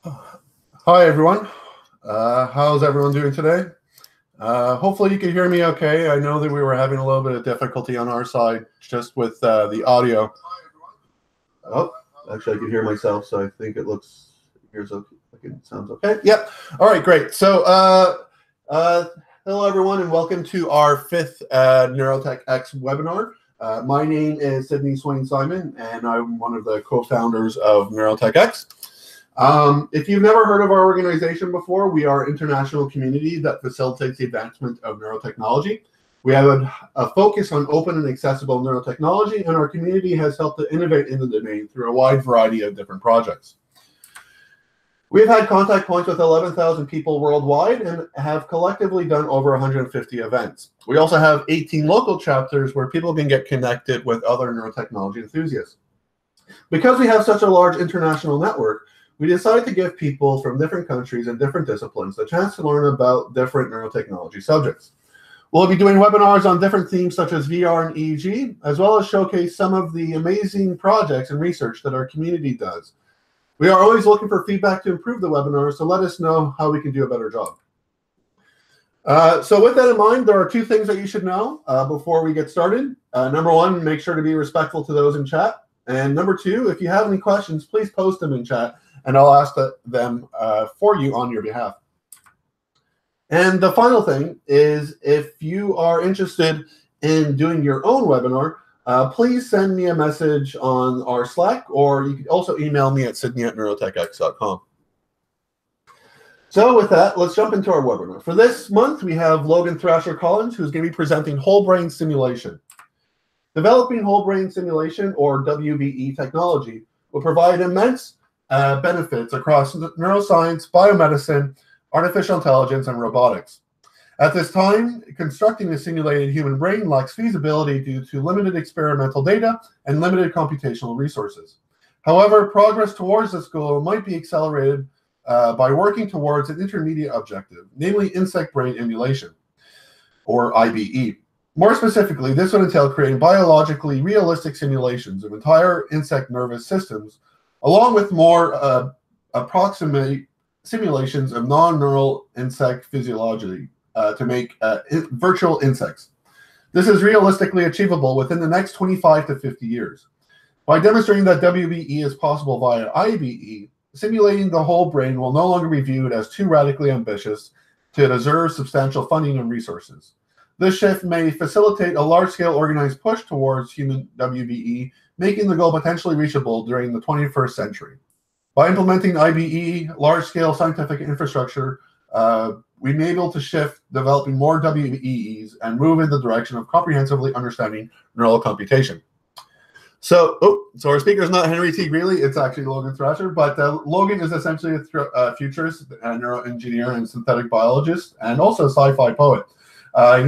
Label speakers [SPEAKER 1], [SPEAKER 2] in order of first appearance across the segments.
[SPEAKER 1] Hi, everyone. How's everyone doing today? Hopefully you can hear me okay. I know that we were having a little bit of difficulty on our side just with the audio. Oh, actually, I can hear myself, so I think it sounds okay. Yep. All right, great. So, hello, everyone, and welcome to our fifth Neurotech X webinar. My name is Sydney Swain Simon, and I'm one of the co-founders of Neurotech X. If you've never heard of our organization before, we are an international community that facilitates the advancement of neurotechnology. We have a focus on open and accessible neurotechnology, and our community has helped to innovate in the domain through a wide variety of different projects. We've had contact points with 11,000 people worldwide and have collectively done over 150 events. We also have 18 local chapters where people can get connected with other neurotechnology enthusiasts. Because we have such a large international network, we decided to give people from different countries and different disciplines a chance to learn about different neurotechnology subjects. We'll be doing webinars on different themes such as VR and EEG, as well as showcase some of the amazing projects and research that our community does. We are always looking for feedback to improve the webinar, so let us know how we can do a better job. So with that in mind, there are two things that you should know before we get started. Number one, make sure to be respectful to those in chat. And number two, if you have any questions, please post them in chat, and I'll ask them for you on your behalf. And the final thing is, if you are interested in doing your own webinar, please send me a message on our Slack, or you can also email me at sydney@neurotechx.com. So with that, let's jump into our webinar. For this month, we have Logan Thrasher Collins, who's going to be presenting whole brain simulation. Developing whole brain simulation, or WBE technology, will provide immense benefits across neuroscience, biomedicine, artificial intelligence, and robotics. At this time, constructing a simulated human brain lacks feasibility due to limited experimental data and limited computational resources. However, progress towards this goal might be accelerated by working towards an intermediate objective, namely insect brain emulation, or IBE. More specifically, this would entail creating biologically realistic simulations of entire insect nervous systems, along with more approximate simulations of non-neural insect physiology to make virtual insects. This is realistically achievable within the next 25 to 50 years. By demonstrating that WBE is possible via IBE, simulating the whole brain will no longer be viewed as too radically ambitious to deserve substantial funding and resources. This shift may facilitate a large-scale organized push towards human WBE, making the goal potentially reachable during the 21st century. By implementing IBE, large-scale scientific infrastructure, we may be able to shift developing more WBEs and move in the direction of comprehensively understanding neural computation. So our speaker is not Henry T. Greeley, it's actually Logan Thrasher, but Logan is essentially a futurist, a neuroengineer, and synthetic biologist, and also a sci-fi poet. When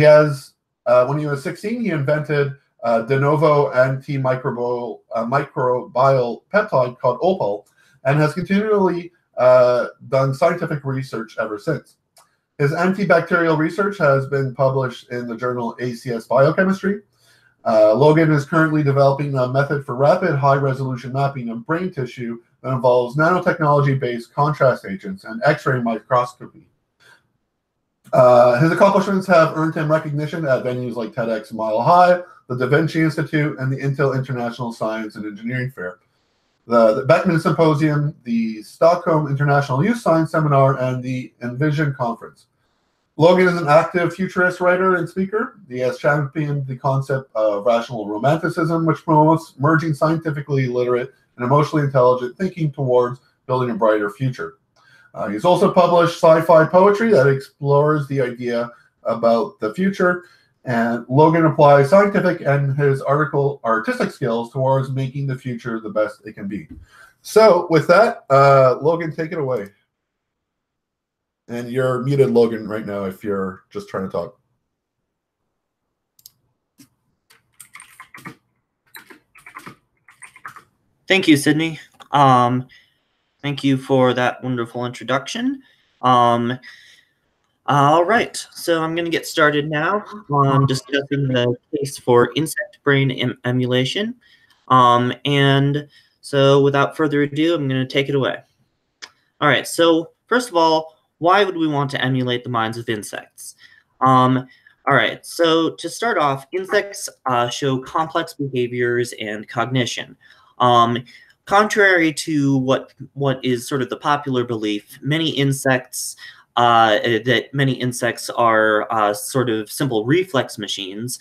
[SPEAKER 1] he was 16, he invented de novo antimicrobial peptide called Opal, and has continually done scientific research ever since. His antibacterial research has been published in the journal ACS Biochemistry. Logan is currently developing a method for rapid high-resolution mapping of brain tissue that involves nanotechnology-based contrast agents and X-ray microscopy. His accomplishments have earned him recognition at venues like TEDx Mile High, the Da Vinci Institute, and the Intel International Science and Engineering Fair, the Beckman Symposium, the Stockholm International Youth Science Seminar, and the Envision Conference. Logan is an active futurist writer and speaker. He has championed the concept of rational romanticism, which promotes merging scientifically literate and emotionally intelligent thinking towards building a brighter future. He's also published sci-fi poetry that explores the idea about the future, and Logan applies scientific and his artistic skills towards making the future the best it can be. So with that, Logan, take it away. And you're muted, Logan, right now if you're just trying to talk.
[SPEAKER 2] Thank you, Sydney. Thank you for that wonderful introduction. All right, so I'm going to get started now on discussing the case for insect brain emulation. And so without further ado, I'm going to take it away. All right, so first of all, why would we want to emulate the minds of insects? All right, so to start off, insects show complex behaviors and cognition. Contrary to what is sort of the popular belief, many insects are sort of simple reflex machines.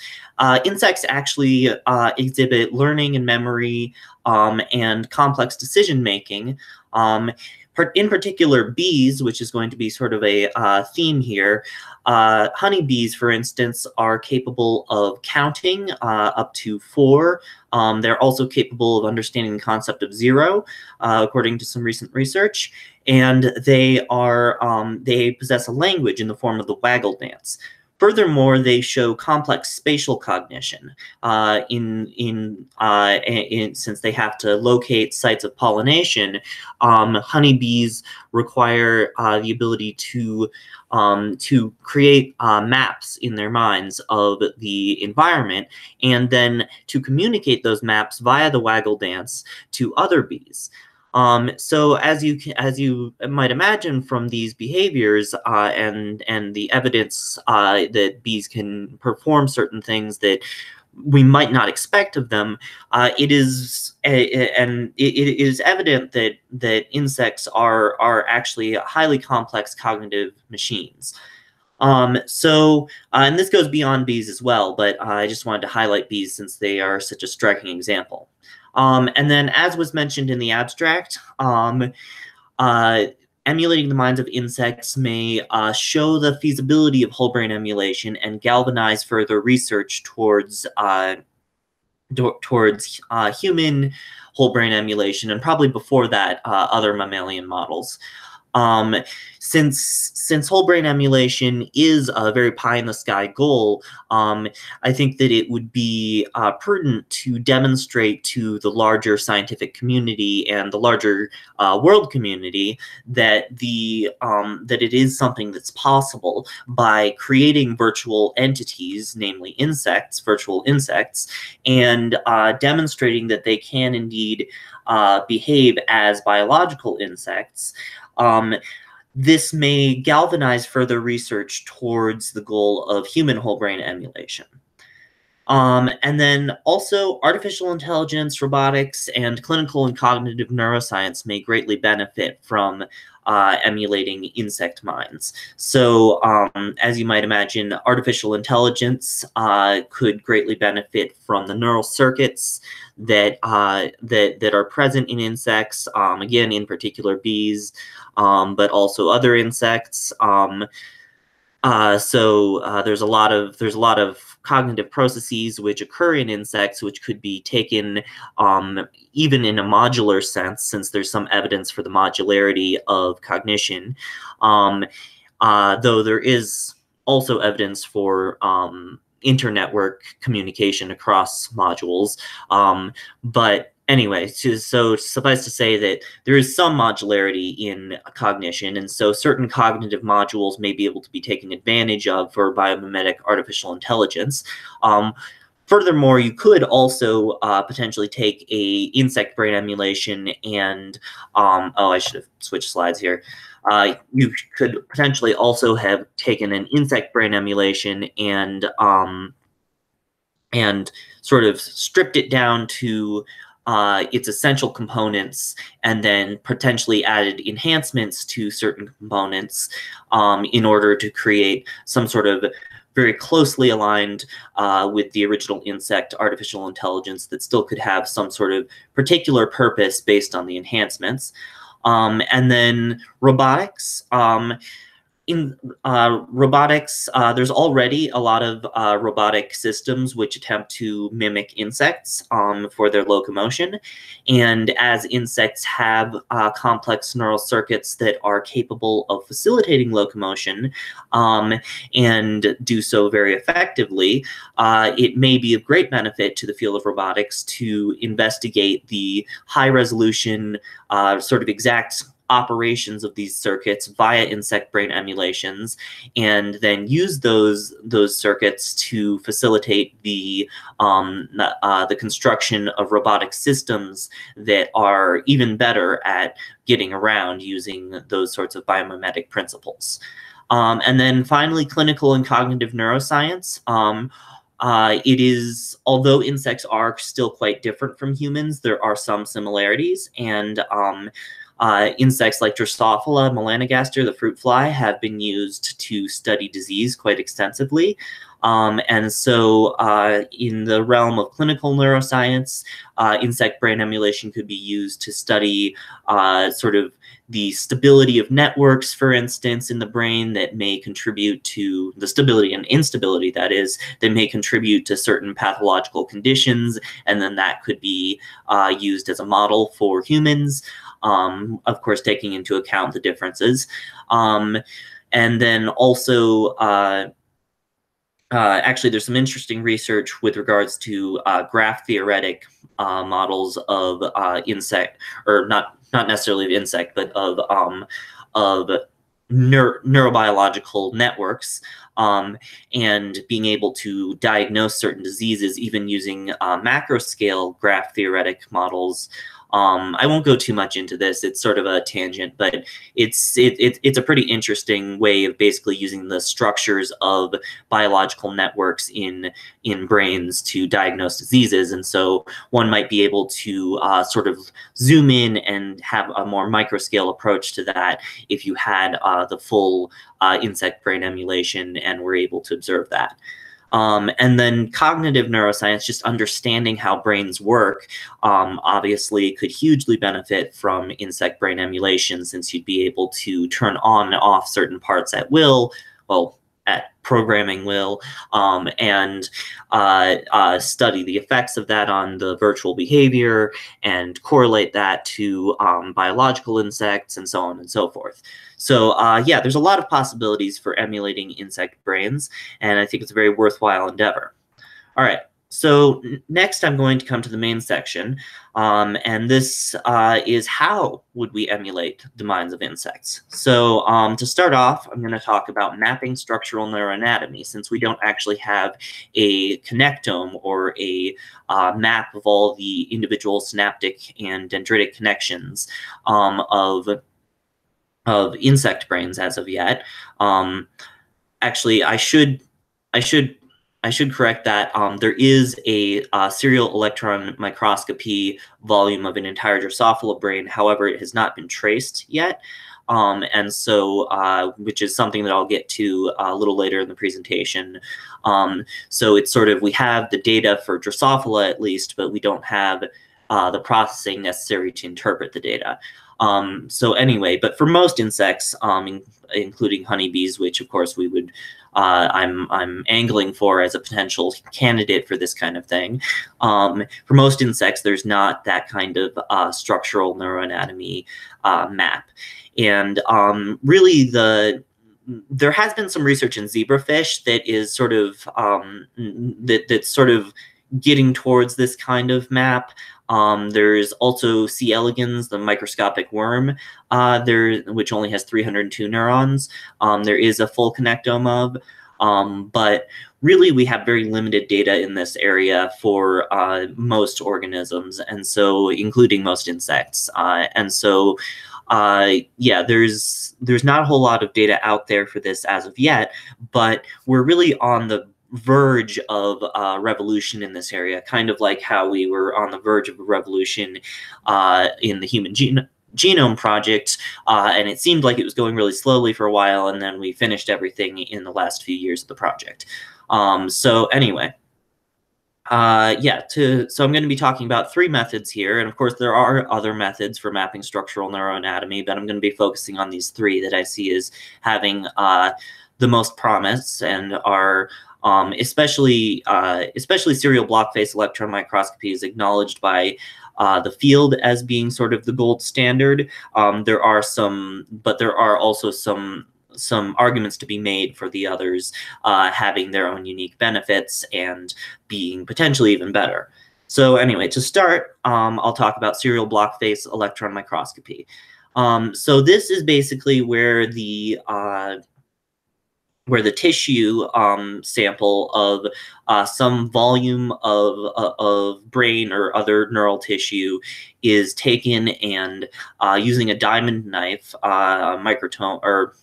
[SPEAKER 2] Insects actually exhibit learning and memory and complex decision making. In particular, bees, which is going to be sort of a theme here. Honeybees, for instance, are capable of counting up to 4. They're also capable of understanding the concept of 0, according to some recent research. And they possess a language in the form of the waggle dance. Furthermore, they show complex spatial cognition since they have to locate sites of pollination. Honeybees require the ability to create maps in their minds of the environment, and then to communicate those maps via the waggle dance to other bees. So as you might imagine from these behaviors and the evidence that bees can perform certain things that we might not expect of them, it is evident that insects are actually highly complex cognitive machines. And this goes beyond bees as well, but I just wanted to highlight bees since they are such a striking example. And then, as was mentioned in the abstract, emulating the minds of insects may show the feasibility of whole brain emulation and galvanize further research towards human whole brain emulation, and probably before that, other mammalian models. Since whole brain emulation is a very pie-in-the-sky goal, I think that it would be prudent to demonstrate to the larger scientific community and the larger world community that it is something that's possible by creating virtual entities, namely insects, virtual insects, and demonstrating that they can indeed behave as biological insects. This may galvanize further research towards the goal of human whole brain emulation. And then also artificial intelligence, robotics, and clinical and cognitive neuroscience may greatly benefit from emulating insect minds. So as you might imagine, artificial intelligence could greatly benefit from the neural circuits that are present in insects, again, in particular bees, but also other insects. There's a lot of cognitive processes which occur in insects, which could be taken even in a modular sense, since there's some evidence for the modularity of cognition, though there is also evidence for internetwork communication across modules. But anyway, so suffice to say that there is some modularity in cognition, and so certain cognitive modules may be able to be taken advantage of for biomimetic artificial intelligence. Furthermore, you could also potentially take a insect brain emulation and, I should have switched slides here. You could potentially also have taken an insect brain emulation and sort of stripped it down to its essential components, and then potentially added enhancements to certain components in order to create some sort of very closely aligned with the original insect artificial intelligence that still could have some sort of particular purpose based on the enhancements. And then robotics. In robotics, there's already a lot of robotic systems which attempt to mimic insects for their locomotion. And as insects have complex neural circuits that are capable of facilitating locomotion and do so very effectively, it may be of great benefit to the field of robotics to investigate the high resolution sort of exact operations of these circuits via insect brain emulations, and then use those circuits to facilitate the construction of robotic systems that are even better at getting around using those sorts of biomimetic principles. And then finally, clinical and cognitive neuroscience. It is, although insects are still quite different from humans, there are some similarities, and insects like Drosophila, melanogaster, the fruit fly, have been used to study disease quite extensively. And so in the realm of clinical neuroscience, insect brain emulation could be used to study sort of the stability of networks, for instance, in the brain that may contribute to the stability and instability, that is, that may contribute to certain pathological conditions, and then that could be used as a model for humans, of course, taking into account the differences. And then also, actually, there's some interesting research with regards to graph theoretic models of insect, or not necessarily of insect, but of neurobiological networks, and being able to diagnose certain diseases even using macro scale graph theoretic models. I won't go too much into this. It's sort of a tangent, but it's a pretty interesting way of basically using the structures of biological networks in brains to diagnose diseases. And so one might be able to sort of zoom in and have a more micro scale approach to that if you had the full insect brain emulation and were able to observe that. And then cognitive neuroscience, just understanding how brains work, obviously could hugely benefit from insect brain emulation, since you'd be able to turn on and off certain parts at will, well, at programming will, and study the effects of that on the virtual behavior and correlate that to biological insects and so on and so forth. So yeah, there's a lot of possibilities for emulating insect brains, and I think it's a very worthwhile endeavor. All right, so next I'm going to come to the main section, and this is how would we emulate the minds of insects. So to start off, I'm going to talk about mapping structural neuroanatomy, since we don't actually have a connectome or a map of all the individual synaptic and dendritic connections of insect brains as of yet. Actually, I should correct that. There is a serial electron microscopy volume of an entire Drosophila brain. However, it has not been traced yet. And so, which is something that I'll get to a little later in the presentation. So it's sort of, we have the data for Drosophila at least, but we don't have the processing necessary to interpret the data. So anyway, but for most insects, including honeybees, which of course we would, I'm angling for as a potential candidate for this kind of thing. For most insects, there's not that kind of structural neuroanatomy map. And really there has been some research in zebrafish that is sort of, that's sort of getting towards this kind of map. There's also C. elegans, the microscopic worm, which only has 302 neurons. There is a full connectome of, but really we have very limited data in this area for most organisms, and so including most insects. And so yeah, there's not a whole lot of data out there for this as of yet, but we're really on the verge of revolution in this area, kind of like how we were on the verge of a revolution in the Human Genome Project, and it seemed like it was going really slowly for a while, and then we finished everything in the last few years of the project. So anyway, yeah, so I'm going to be talking about 3 methods here, and of course there are other methods for mapping structural neuroanatomy, but I'm going to be focusing on these 3 that I see as having the most promise and are especially serial block face electron microscopy is acknowledged by the field as being sort of the gold standard. There are some, but there are also some arguments to be made for the others having their own unique benefits and being potentially even better. So anyway, to start, I'll talk about serial block face electron microscopy. So this is basically where the tissue sample of some volume of brain or other neural tissue is taken, and using a diamond knife, microtome, or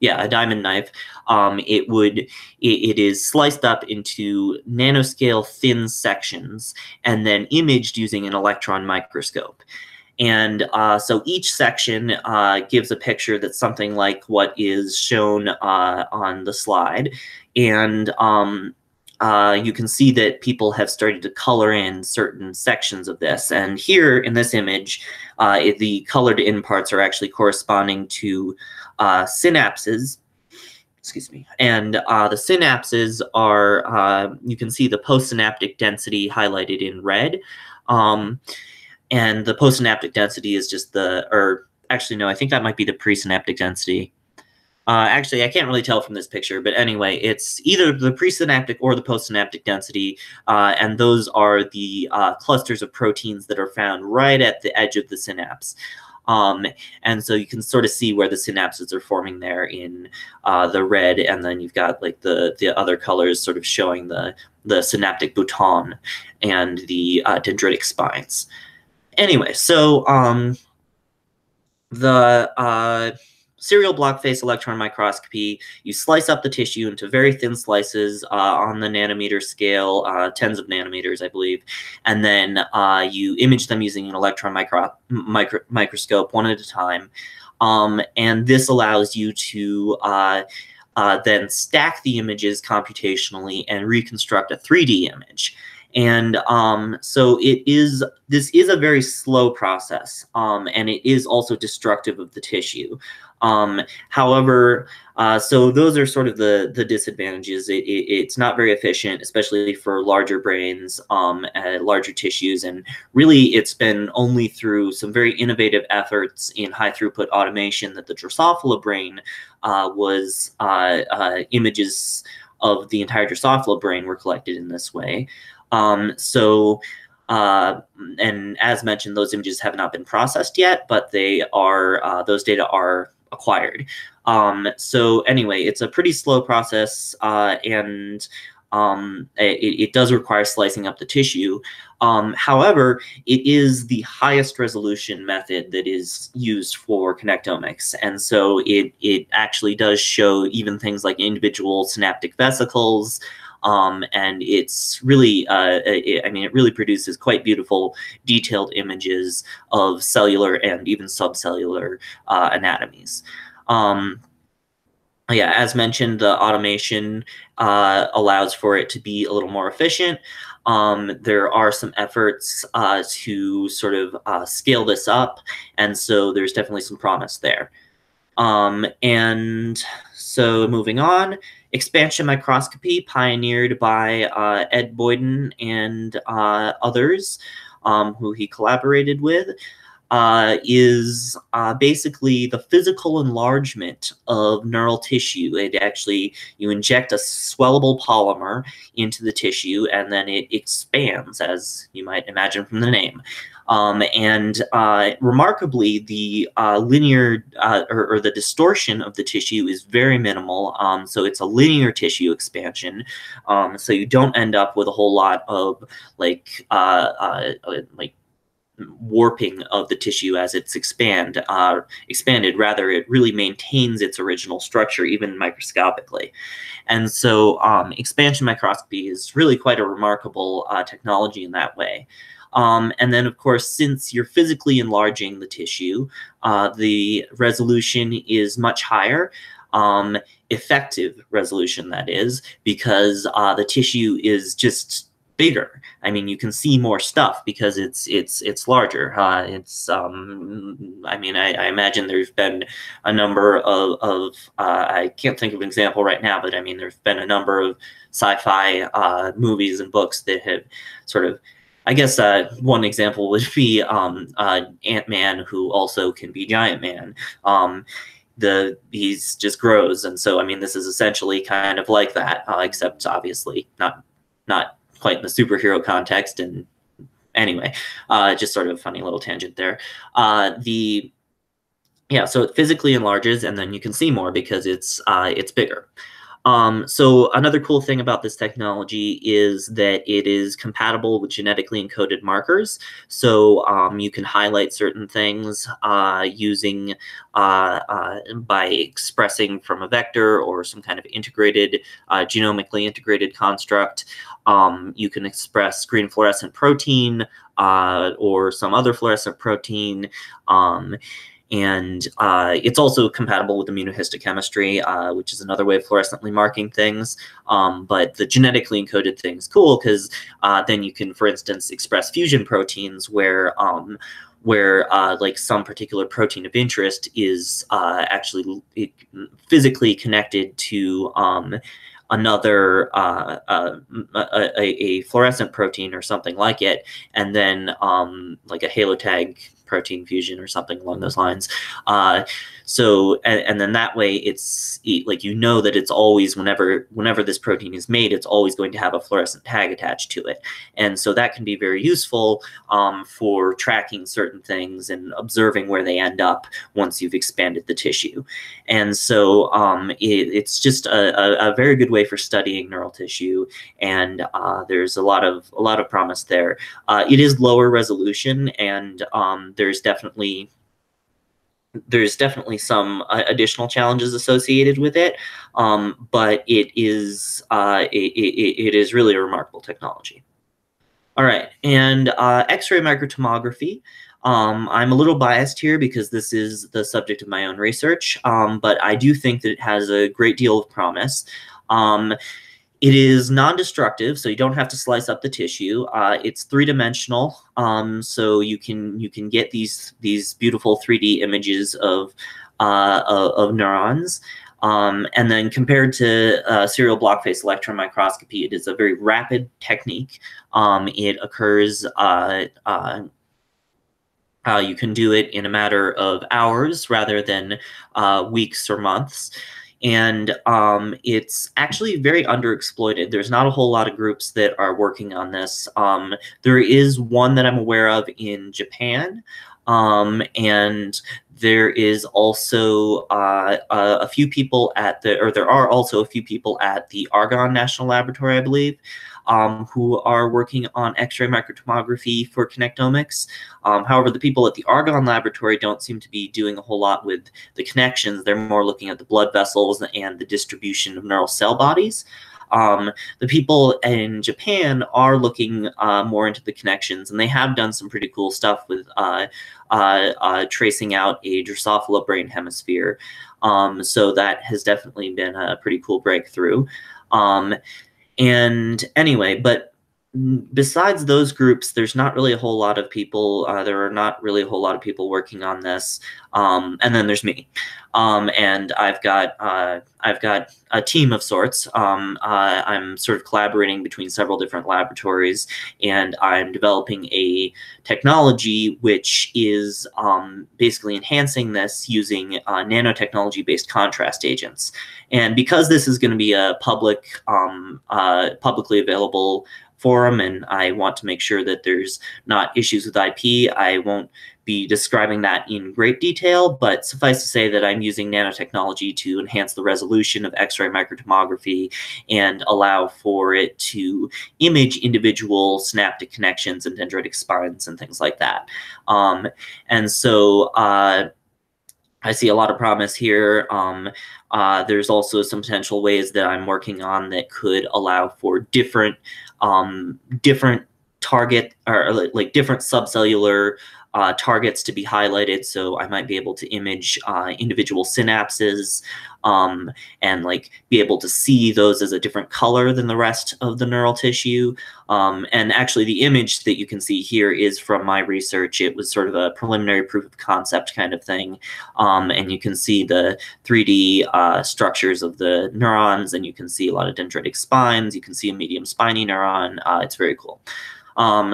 [SPEAKER 2] a diamond knife, it is sliced up into nanoscale thin sections and then imaged using an electron microscope. And so each section gives a picture that's something like what is shown on the slide. And you can see that people have started to color in certain sections of this. And here in this image, the colored in parts are actually corresponding to synapses. Excuse me. And the synapses are, you can see the postsynaptic density highlighted in red. And the postsynaptic density is just actually, no, I think that might be the presynaptic density. Actually, I can't really tell from this picture, but anyway, it's either the presynaptic or the postsynaptic density, and those are the clusters of proteins that are found right at the edge of the synapse. And so you can sort of see where the synapses are forming there in the red, and then you've got like the other colors sort of showing the synaptic bouton and the dendritic spines. Anyway, so the serial block face electron microscopy, you slice up the tissue into very thin slices on the nanometer scale, tens of nanometers, I believe, and then you image them using an electron microscope one at a time. And this allows you to then stack the images computationally and reconstruct a 3D image. And so this is a very slow process, and it is also destructive of the tissue. However, so those are sort of the disadvantages. It's not very efficient, especially for larger brains, larger tissues, and really it's been only through some very innovative efforts in high throughput automation that the Drosophila brain was images of the entire Drosophila brain were collected in this way. And as mentioned, those images have not been processed yet, but they are those data are acquired. So anyway, it's a pretty slow process, and it does require slicing up the tissue. However, it is the highest resolution method that is used for connectomics, and so it actually does show even things like individual synaptic vesicles. And it's really, it really produces quite beautiful, detailed images of cellular and even subcellular anatomies. As mentioned, the automation allows for it to be a little more efficient. There are some efforts to sort of scale this up, and so there's definitely some promise there. And so moving on, expansion microscopy, pioneered by Ed Boyden and others who he collaborated with, is basically the physical enlargement of neural tissue. You inject a swellable polymer into the tissue, and then it expands, as you might imagine from the name. And remarkably, the linear or the distortion of the tissue is very minimal. So it's a linear tissue expansion. So you don't end up with a whole lot of like warping of the tissue as it's expanded. Rather, it really maintains its original structure, even microscopically. And so expansion microscopy is really quite a remarkable technology in that way. And then, of course, since you're physically enlarging the tissue, the resolution is much higher, effective resolution, that is, because the tissue is just bigger. I mean, you can see more stuff because it's larger. I imagine there's been a number of I can't think of an example right now, but I mean, there's been a number of sci-fi movies and books that have sort of, I guess one example would be Ant-Man, who also can be Giant Man. He's just grows, and so I mean, this is essentially kind of like that, except obviously not quite in the superhero context. And anyway, just sort of a funny little tangent there. yeah, so it physically enlarges, and then you can see more because it's bigger. So another cool thing about this technology is that it is compatible with genetically encoded markers. So you can highlight certain things using by expressing from a vector or some kind of integrated, genomically integrated construct. You can express green fluorescent protein or some other fluorescent protein. And it's also compatible with immunohistochemistry, which is another way of fluorescently marking things. But the genetically encoded thing is cool because then you can, for instance, express fusion proteins where like some particular protein of interest is actually physically connected to another a fluorescent protein or something like it, and then like a halotag protein fusion or something along those lines. And then that way it's like, you know, that it's always, whenever this protein is made, it's always going to have a fluorescent tag attached to it. And so that can be very useful for tracking certain things and observing where they end up once you've expanded the tissue. And so it's just a very good way for studying neural tissue, and there's a lot of promise there. It is lower resolution, and there's definitely some additional challenges associated with it, but it is really a remarkable technology. All right, and X-ray microtomography. I'm a little biased here because this is the subject of my own research, but I do think that it has a great deal of promise. It is non-destructive, so you don't have to slice up the tissue. It's three-dimensional, so you can get these beautiful 3D images of neurons. And then compared to serial block face electron microscopy, it is a very rapid technique. It occurs, you can do it in a matter of hours rather than weeks or months. And it's actually very underexploited. There's not a whole lot of groups that are working on this. There is one that I'm aware of in Japan, and there is also a few people there are also a few people at the Argonne National Laboratory, I believe, who are working on X-ray microtomography for connectomics. However, the people at the Argonne Laboratory don't seem to be doing a whole lot with the connections. They're more looking at the blood vessels and the distribution of neural cell bodies. The people in Japan are looking more into the connections, and they have done some pretty cool stuff with tracing out a Drosophila brain hemisphere. So that has definitely been a pretty cool breakthrough. And anyway, but besides those groups, there's not really a whole lot of people. There are not really a whole lot of people working on this. And then there's me, and I've got a team of sorts. I'm sort of collaborating between several different laboratories, and I'm developing a technology which is basically enhancing this using nanotechnology-based contrast agents. And because this is going to be a publicly available forum, and I want to make sure that there's not issues with IP, I won't be describing that in great detail, but suffice to say that I'm using nanotechnology to enhance the resolution of X-ray microtomography and allow for it to image individual synaptic connections and dendritic spines and things like that. And so I see a lot of promise here. There's also some potential ways that I'm working on that could allow for different target, or like different subcellular targets to be highlighted. So I might be able to image individual synapses and like be able to see those as a different color than the rest of the neural tissue. And actually the image that you can see here is from my research. It was sort of a preliminary proof of concept kind of thing. And you can see the 3D structures of the neurons, and you can see a lot of dendritic spines. You can see a medium spiny neuron. It's very cool.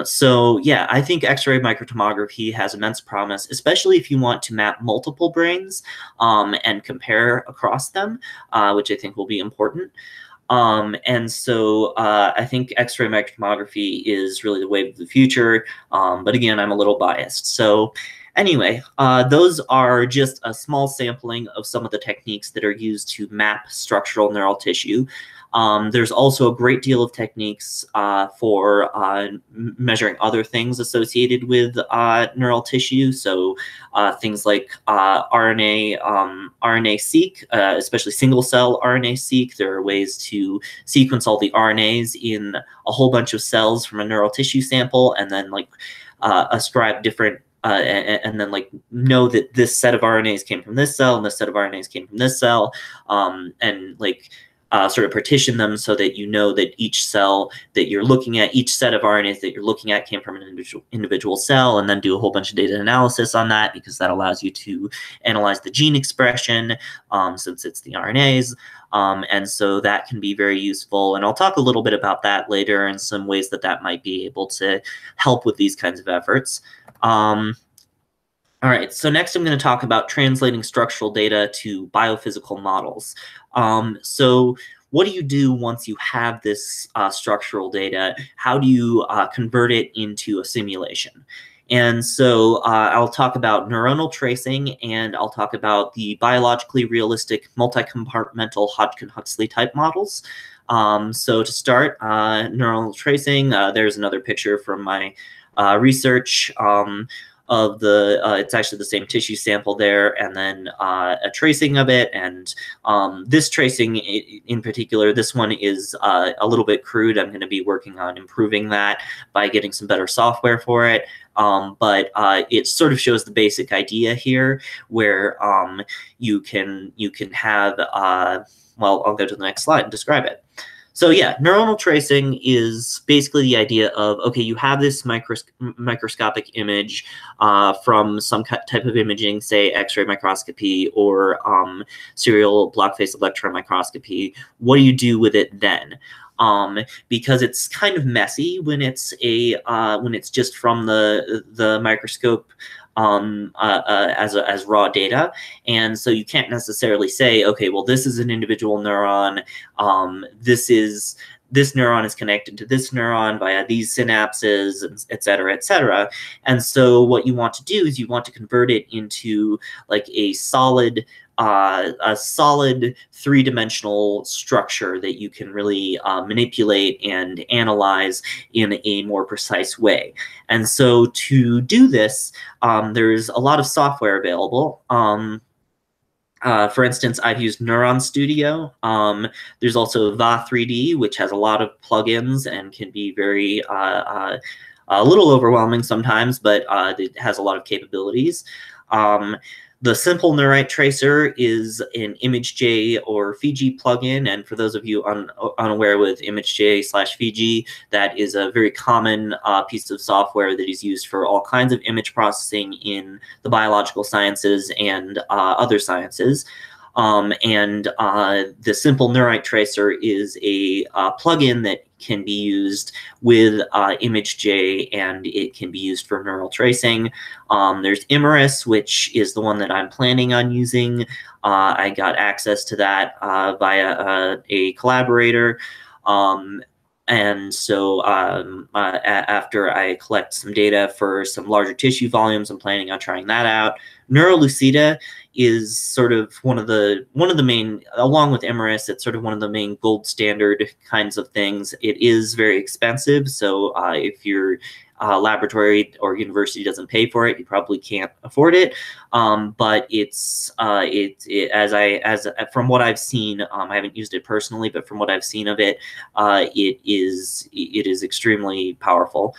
[SPEAKER 2] So yeah, I think X-ray microtomography has immense promise, especially if you want to map multiple brains and compare across them, which I think will be important. And so I think X-ray microtomography is really the wave of the future. But again, I'm a little biased. So Anyway, those are just a small sampling of some of the techniques that are used to map structural neural tissue. There's also a great deal of techniques for measuring other things associated with neural tissue. So things like RNA-seq, especially single-cell RNA-seq. There are ways to sequence all the RNAs in a whole bunch of cells from a neural tissue sample, and then like ascribe different and then like know that this set of RNAs came from this cell and this set of RNAs came from this cell, and like sort of partition them so that you know that each cell that you're looking at, each set of RNAs that you're looking at came from an individual cell, and then do a whole bunch of data analysis on that, because that allows you to analyze the gene expression since it's the RNAs. And so that can be very useful. And I'll talk a little bit about that later and some ways that that might be able to help with these kinds of efforts. All right, so next I'm going to talk about translating structural data to biophysical models. So what do you do once you have this structural data? How do you convert it into a simulation? And so I'll talk about neuronal tracing, and I'll talk about the biologically realistic multi-compartmental Hodgkin-Huxley type models. So to start, neuronal tracing, there's another picture from my research of the, it's actually the same tissue sample there, and then a tracing of it. And this tracing in particular, this one is a little bit crude. I'm going to be working on improving that by getting some better software for it. But it sort of shows the basic idea here, where you can have, well, I'll go to the next slide and describe it. So yeah, neuronal tracing is basically the idea of, okay, you have this microscopic image from some type of imaging, say X-ray microscopy or serial block face electron microscopy. What do you do with it then? Because it's kind of messy when it's just from the microscope as raw data. And so you can't necessarily say, okay, well, this is an individual neuron. This neuron is connected to this neuron via these synapses, et cetera, et cetera. And so what you want to do is you want to convert it into like a solid three-dimensional structure that you can really manipulate and analyze in a more precise way. And so to do this, there's a lot of software available. For instance, I've used Neuron Studio. There's also Va3D, which has a lot of plugins and can be very a little overwhelming sometimes, but it has a lot of capabilities. The Simple Neurite Tracer is an ImageJ or Fiji plugin, and for those of you unaware with ImageJ/Fiji, that is a very common piece of software that is used for all kinds of image processing in the biological sciences and other sciences. The Simple Neurite Tracer is a plugin that can be used with ImageJ, and it can be used for neural tracing. There's Imerys, which is the one that I'm planning on using. I got access to that via a collaborator. And so after I collect some data for some larger tissue volumes, I'm planning on trying that out. NeuroLucida is sort of one of the main, along with Imerys, it's sort of one of the main gold standard kinds of things. It is very expensive, so if your laboratory or university doesn't pay for it, you probably can't afford it. But it's from what I've seen, I haven't used it personally, but from what I've seen of it, it is extremely powerful.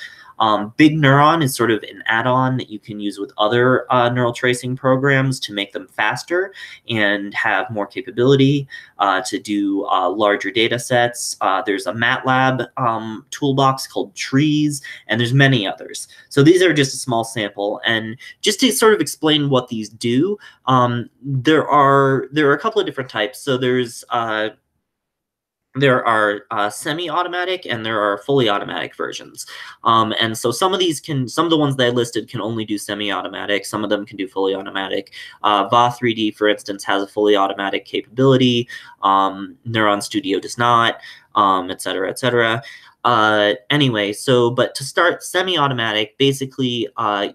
[SPEAKER 2] Big Neuron is sort of an add-on that you can use with other neural tracing programs to make them faster and have more capability to do larger data sets. There's a MATLAB toolbox called Trees, and there's many others. So these are just a small sample. And just to sort of explain what these do, there are a couple of different types. So there are semi-automatic and there are fully automatic versions. And so some of the ones that I listed can only do semi-automatic. Some of them can do fully automatic. Va3D, for instance, has a fully automatic capability. Neuron Studio does not. et cetera, et cetera. Anyway, but to start semi-automatic, basically,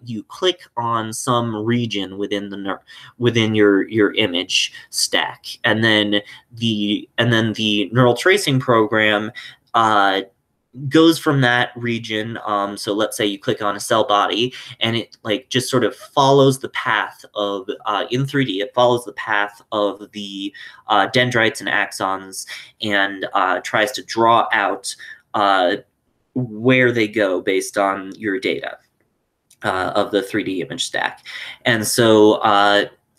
[SPEAKER 2] you click on some region within your image stack, and then the neural tracing program goes from that region. So let's say you click on a cell body, and it just sort of follows the path of in 3D. It follows the path of the dendrites and axons, and tries to draw out where they go based on your data of the 3D image stack. And so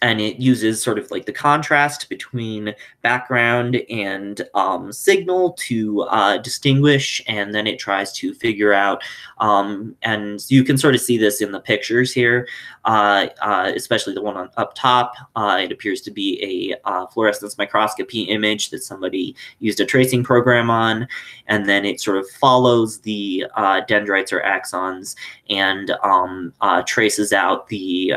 [SPEAKER 2] and it uses sort of the contrast between background and signal to distinguish, and then it tries to figure out, and you can sort of see this in the pictures here, especially the one up top. It appears to be a fluorescence microscopy image that somebody used a tracing program on, and then it sort of follows the dendrites or axons and traces out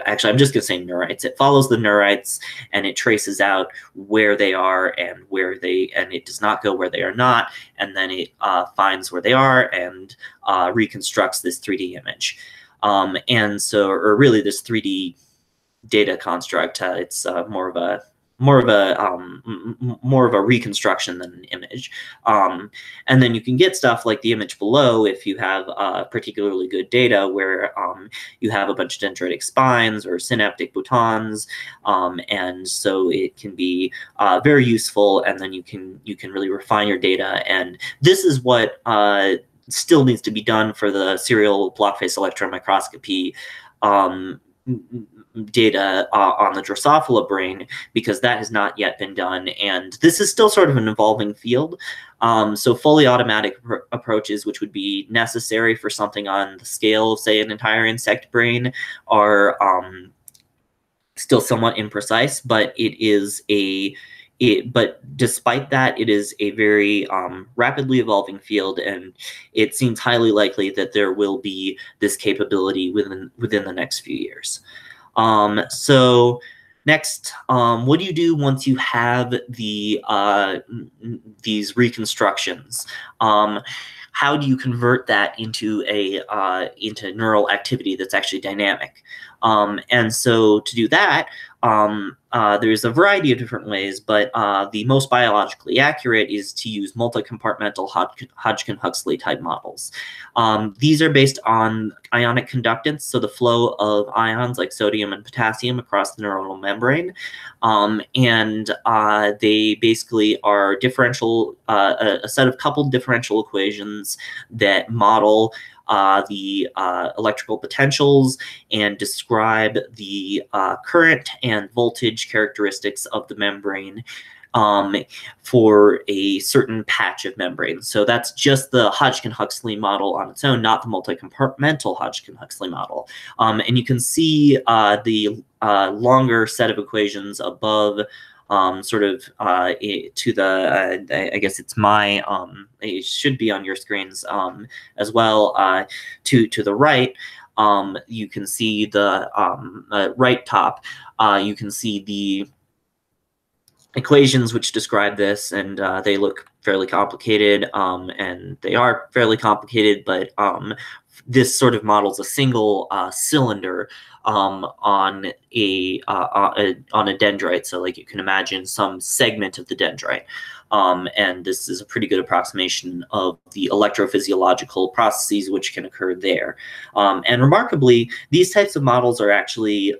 [SPEAKER 2] actually, I'm just going to say neurites. It follows the neurites, and it traces out where they are and and it does not go where they are not, and then it finds where they are and reconstructs this 3D image. And so, or really this 3D data construct, it's more of a reconstruction than an image. And then you can get stuff like the image below if you have particularly good data where you have a bunch of dendritic spines or synaptic boutons, and so it can be very useful. And then you can really refine your data. And this is what still needs to be done for the serial block face electron microscopy data on the Drosophila brain, because that has not yet been done, and this is still sort of an evolving field. So fully automatic approaches, which would be necessary for something on the scale of, say, an entire insect brain, are still somewhat imprecise, but but despite that, it is a very rapidly evolving field, and it seems highly likely that there will be this capability within the next few years. So next, what do you do once you have these reconstructions? How do you convert that into into neural activity that's actually dynamic? And so to do that, there's a variety of different ways, but the most biologically accurate is to use multi-compartmental Hodgkin-Huxley type models. These are based on ionic conductance, so the flow of ions like sodium and potassium across the neuronal membrane, and they basically are a set of coupled differential equations that model the electrical potentials and describe the current and voltage characteristics of the membrane for a certain patch of membrane. So that's just the Hodgkin-Huxley model on its own, not the multi-compartmental Hodgkin-Huxley model. And you can see the longer set of equations above, sort of to the, I guess it's my, it should be on your screens as well, to the right. You can see the right top, you can see the equations which describe this, and they look fairly complicated, and they are fairly complicated, but this sort of models a single cylinder on a dendrite. So you can imagine some segment of the dendrite. And this is a pretty good approximation of the electrophysiological processes which can occur there. And remarkably, these types of models are actually,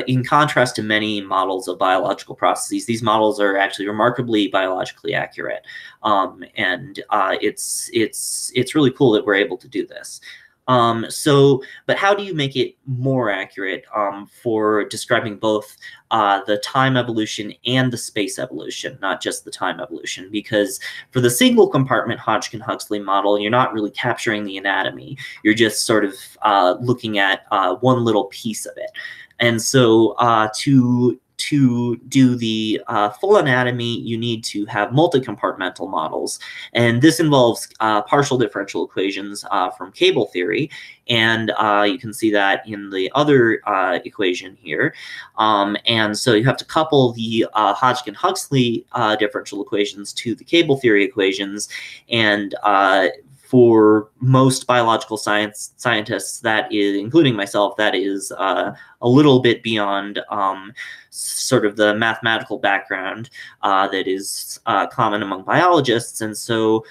[SPEAKER 2] in contrast to many models of biological processes, these models are actually remarkably biologically accurate. And it's really cool that we're able to do this. But how do you make it more accurate for describing both the time evolution and the space evolution, not just the time evolution? Because for the single compartment Hodgkin-Huxley model, you're not really capturing the anatomy. You're just sort of looking at one little piece of it. And so to to do the full anatomy, you need to have multi-compartmental models. And this involves partial differential equations from cable theory. And you can see that in the other equation here. And so you have to couple the Hodgkin-Huxley differential equations to the cable theory equations. And for most biological scientists, that is, including myself, that is a little bit beyond sort of the mathematical background that is common among biologists. And so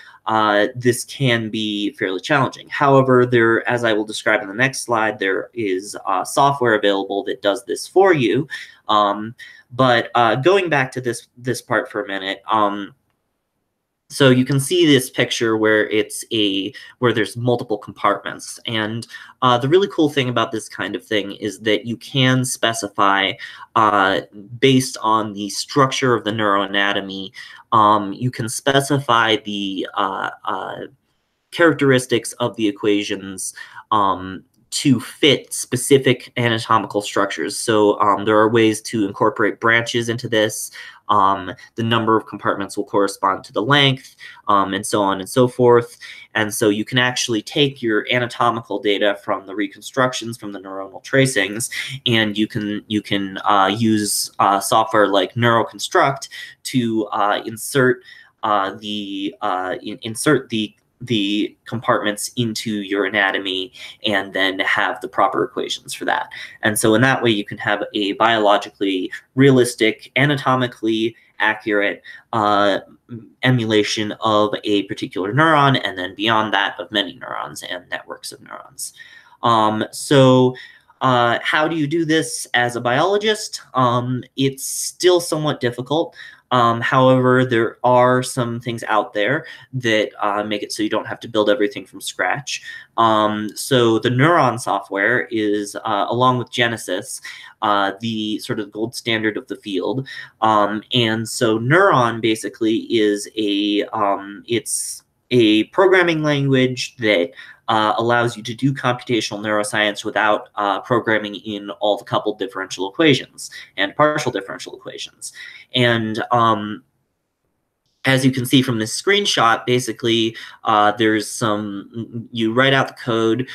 [SPEAKER 2] this can be fairly challenging. However, there, as I will describe in the next slide, there is software available that does this for you. But going back to this part for a minute, so you can see this picture where where there's multiple compartments. And the really cool thing about this kind of thing is that you can specify, based on the structure of the neuroanatomy, you can specify the characteristics of the equations to fit specific anatomical structures. So there are ways to incorporate branches into this. The number of compartments will correspond to the length, and so on and so forth. And so you can actually take your anatomical data from the reconstructions, from the neuronal tracings, and you can use software like NeuroConstruct to insert the compartments into your anatomy and then have the proper equations for that. And so in that way, you can have a biologically realistic, anatomically accurate emulation of a particular neuron, and then beyond that of many neurons and networks of neurons. How do you do this as a biologist? It's still somewhat difficult. However, there are some things out there that make it so you don't have to build everything from scratch. So the Neuron software is, along with Genesis, the sort of gold standard of the field. And so Neuron basically is it's a programming language that allows you to do computational neuroscience without programming in all the coupled differential equations and partial differential equations. And as you can see from this screenshot, basically there's you write out the code,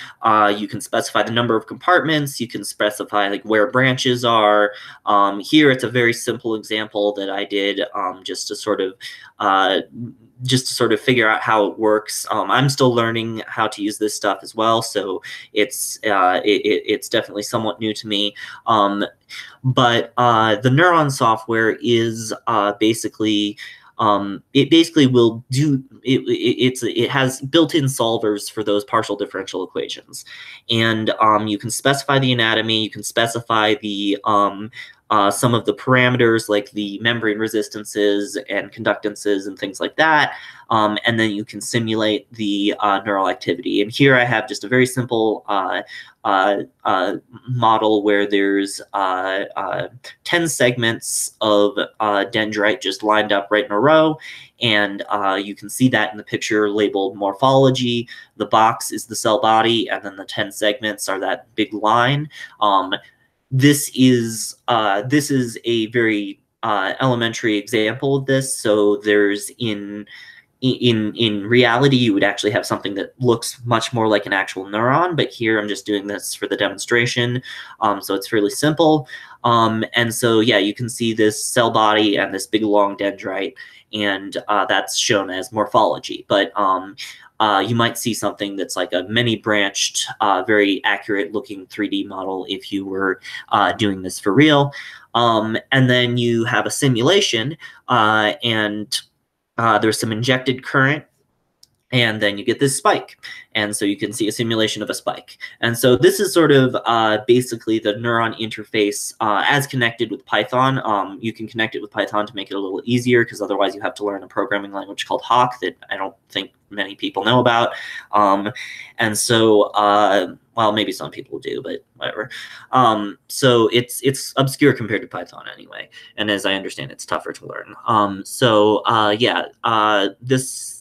[SPEAKER 2] you can specify the number of compartments, you can specify like where branches are. Here it's a very simple example that I did just to sort of figure out how it works. I'm still learning how to use this stuff as well, so it's definitely somewhat new to me. But the Neuron software is basically it basically will do it has built-in solvers for those partial differential equations, and you can specify the anatomy, you can specify the some of the parameters like the membrane resistances and conductances and things like that, and then you can simulate the neural activity. And here I have just a very simple model where there's 10 segments of dendrite just lined up right in a row, and you can see that in the picture labeled morphology. The box is the cell body, and then the 10 segments are that big line. This is a very elementary example of this. So there's in reality, you would actually have something that looks much more like an actual neuron, but here I'm just doing this for the demonstration. So it's fairly simple. And so, yeah, you can see this cell body and this big long dendrite, and that's shown as morphology. But you might see something that's like a many-branched, very accurate-looking 3D model if you were doing this for real. And then you have a simulation, and there's some injected current, and then you get this spike. And so you can see a simulation of a spike. And so this is sort of basically the neuron interface as connected with Python. You can connect it with Python to make it a little easier, because otherwise you have to learn a programming language called Hawk that I don't think many people know about. And so, well, maybe some people do, but whatever. So it's obscure compared to Python anyway. And as I understand, it's tougher to learn. Yeah, this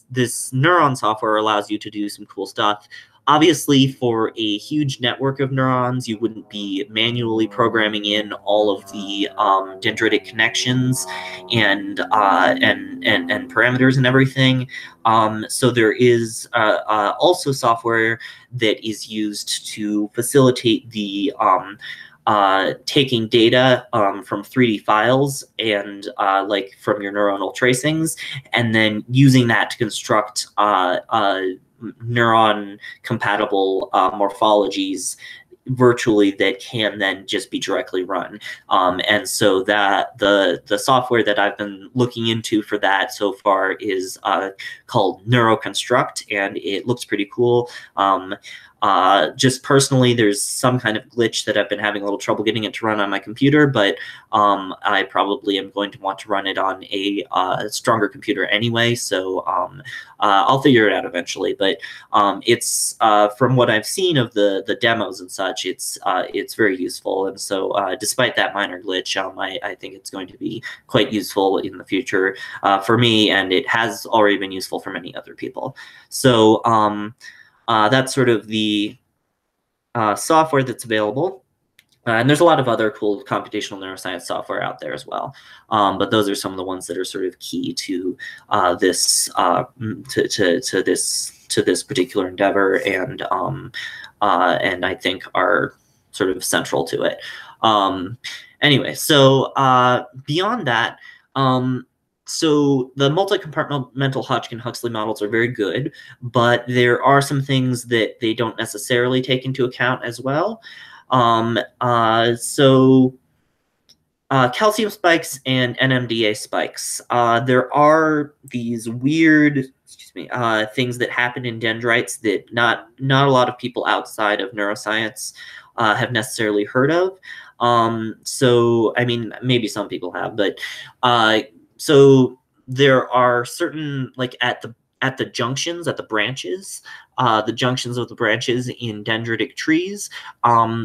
[SPEAKER 2] Neuron software allows you to do some cool stuff. obviously, for a huge network of neurons, you wouldn't be manually programming in all of the dendritic connections and parameters and everything. So there is also software that is used to facilitate the taking data from 3D files and like from your neuronal tracings, and then using that to construct neuron compatible morphologies virtually that can then just be directly run. And so that the software that I've been looking into for that so far is called NeuroConstruct, and it looks pretty cool. Just personally, there's some kind of glitch that I've been having a little trouble getting it to run on my computer, but I probably am going to want to run it on a stronger computer anyway, so I'll figure it out eventually. But it's from what I've seen of the demos and such, it's very useful, and so despite that minor glitch, I think it's going to be quite useful in the future for me, and it has already been useful for many other people. So that's sort of the software that's available. And there's a lot of other cool computational neuroscience software out there as well. But those are some of the ones that are sort of key to this to this particular endeavor, and I think are sort of central to it. Anyway, so beyond that, so the multi-compartmental Hodgkin-Huxley models are very good, but there are some things that they don't necessarily take into account as well. Calcium spikes and NMDA spikes. There are these weird, things that happen in dendrites that not a lot of people outside of neuroscience have necessarily heard of. So, I mean, maybe some people have, but so there are certain, like at the junctions, at the branches, the junctions of the branches in dendritic trees,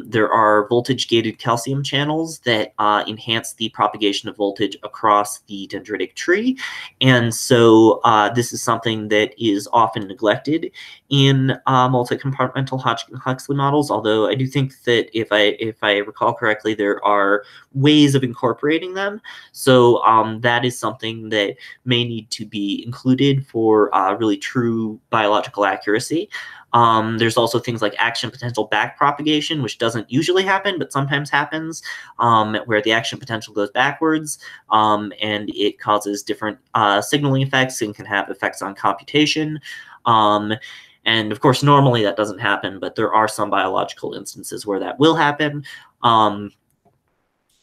[SPEAKER 2] there are voltage-gated calcium channels that enhance the propagation of voltage across the dendritic tree. And so this is something that is often neglected in multi-compartmental Hodgkin-Huxley models, although I do think that if I recall correctly, there are ways of incorporating them. So that is something that may need to be included for really true biological accuracy. There's also things like action potential backpropagation, which doesn't usually happen, but sometimes happens, where the action potential goes backwards, and it causes different signaling effects and can have effects on computation. And of course, normally that doesn't happen, but there are some biological instances where that will happen.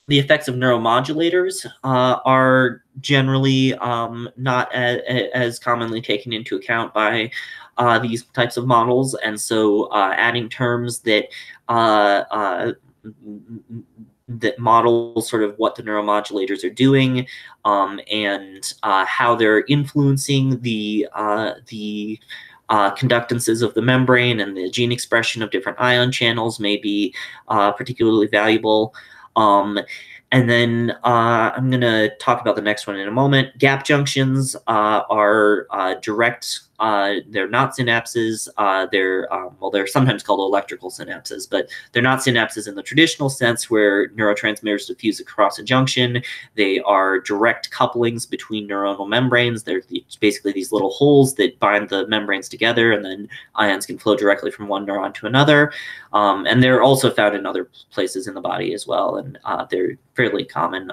[SPEAKER 2] The effects of neuromodulators are generally not as commonly taken into account by these types of models, and so adding terms that that model sort of what the neuromodulators are doing, and how they're influencing the conductances of the membrane and the gene expression of different ion channels may be particularly valuable. And then I'm going to talk about the next one in a moment. Gap junctions are direct. They're not synapses. They're sometimes called electrical synapses, but they're not synapses in the traditional sense where neurotransmitters diffuse across a junction. They are direct couplings between neuronal membranes. They're basically these little holes that bind the membranes together, and then ions can flow directly from one neuron to another. And they're also found in other places in the body as well, and they're fairly common.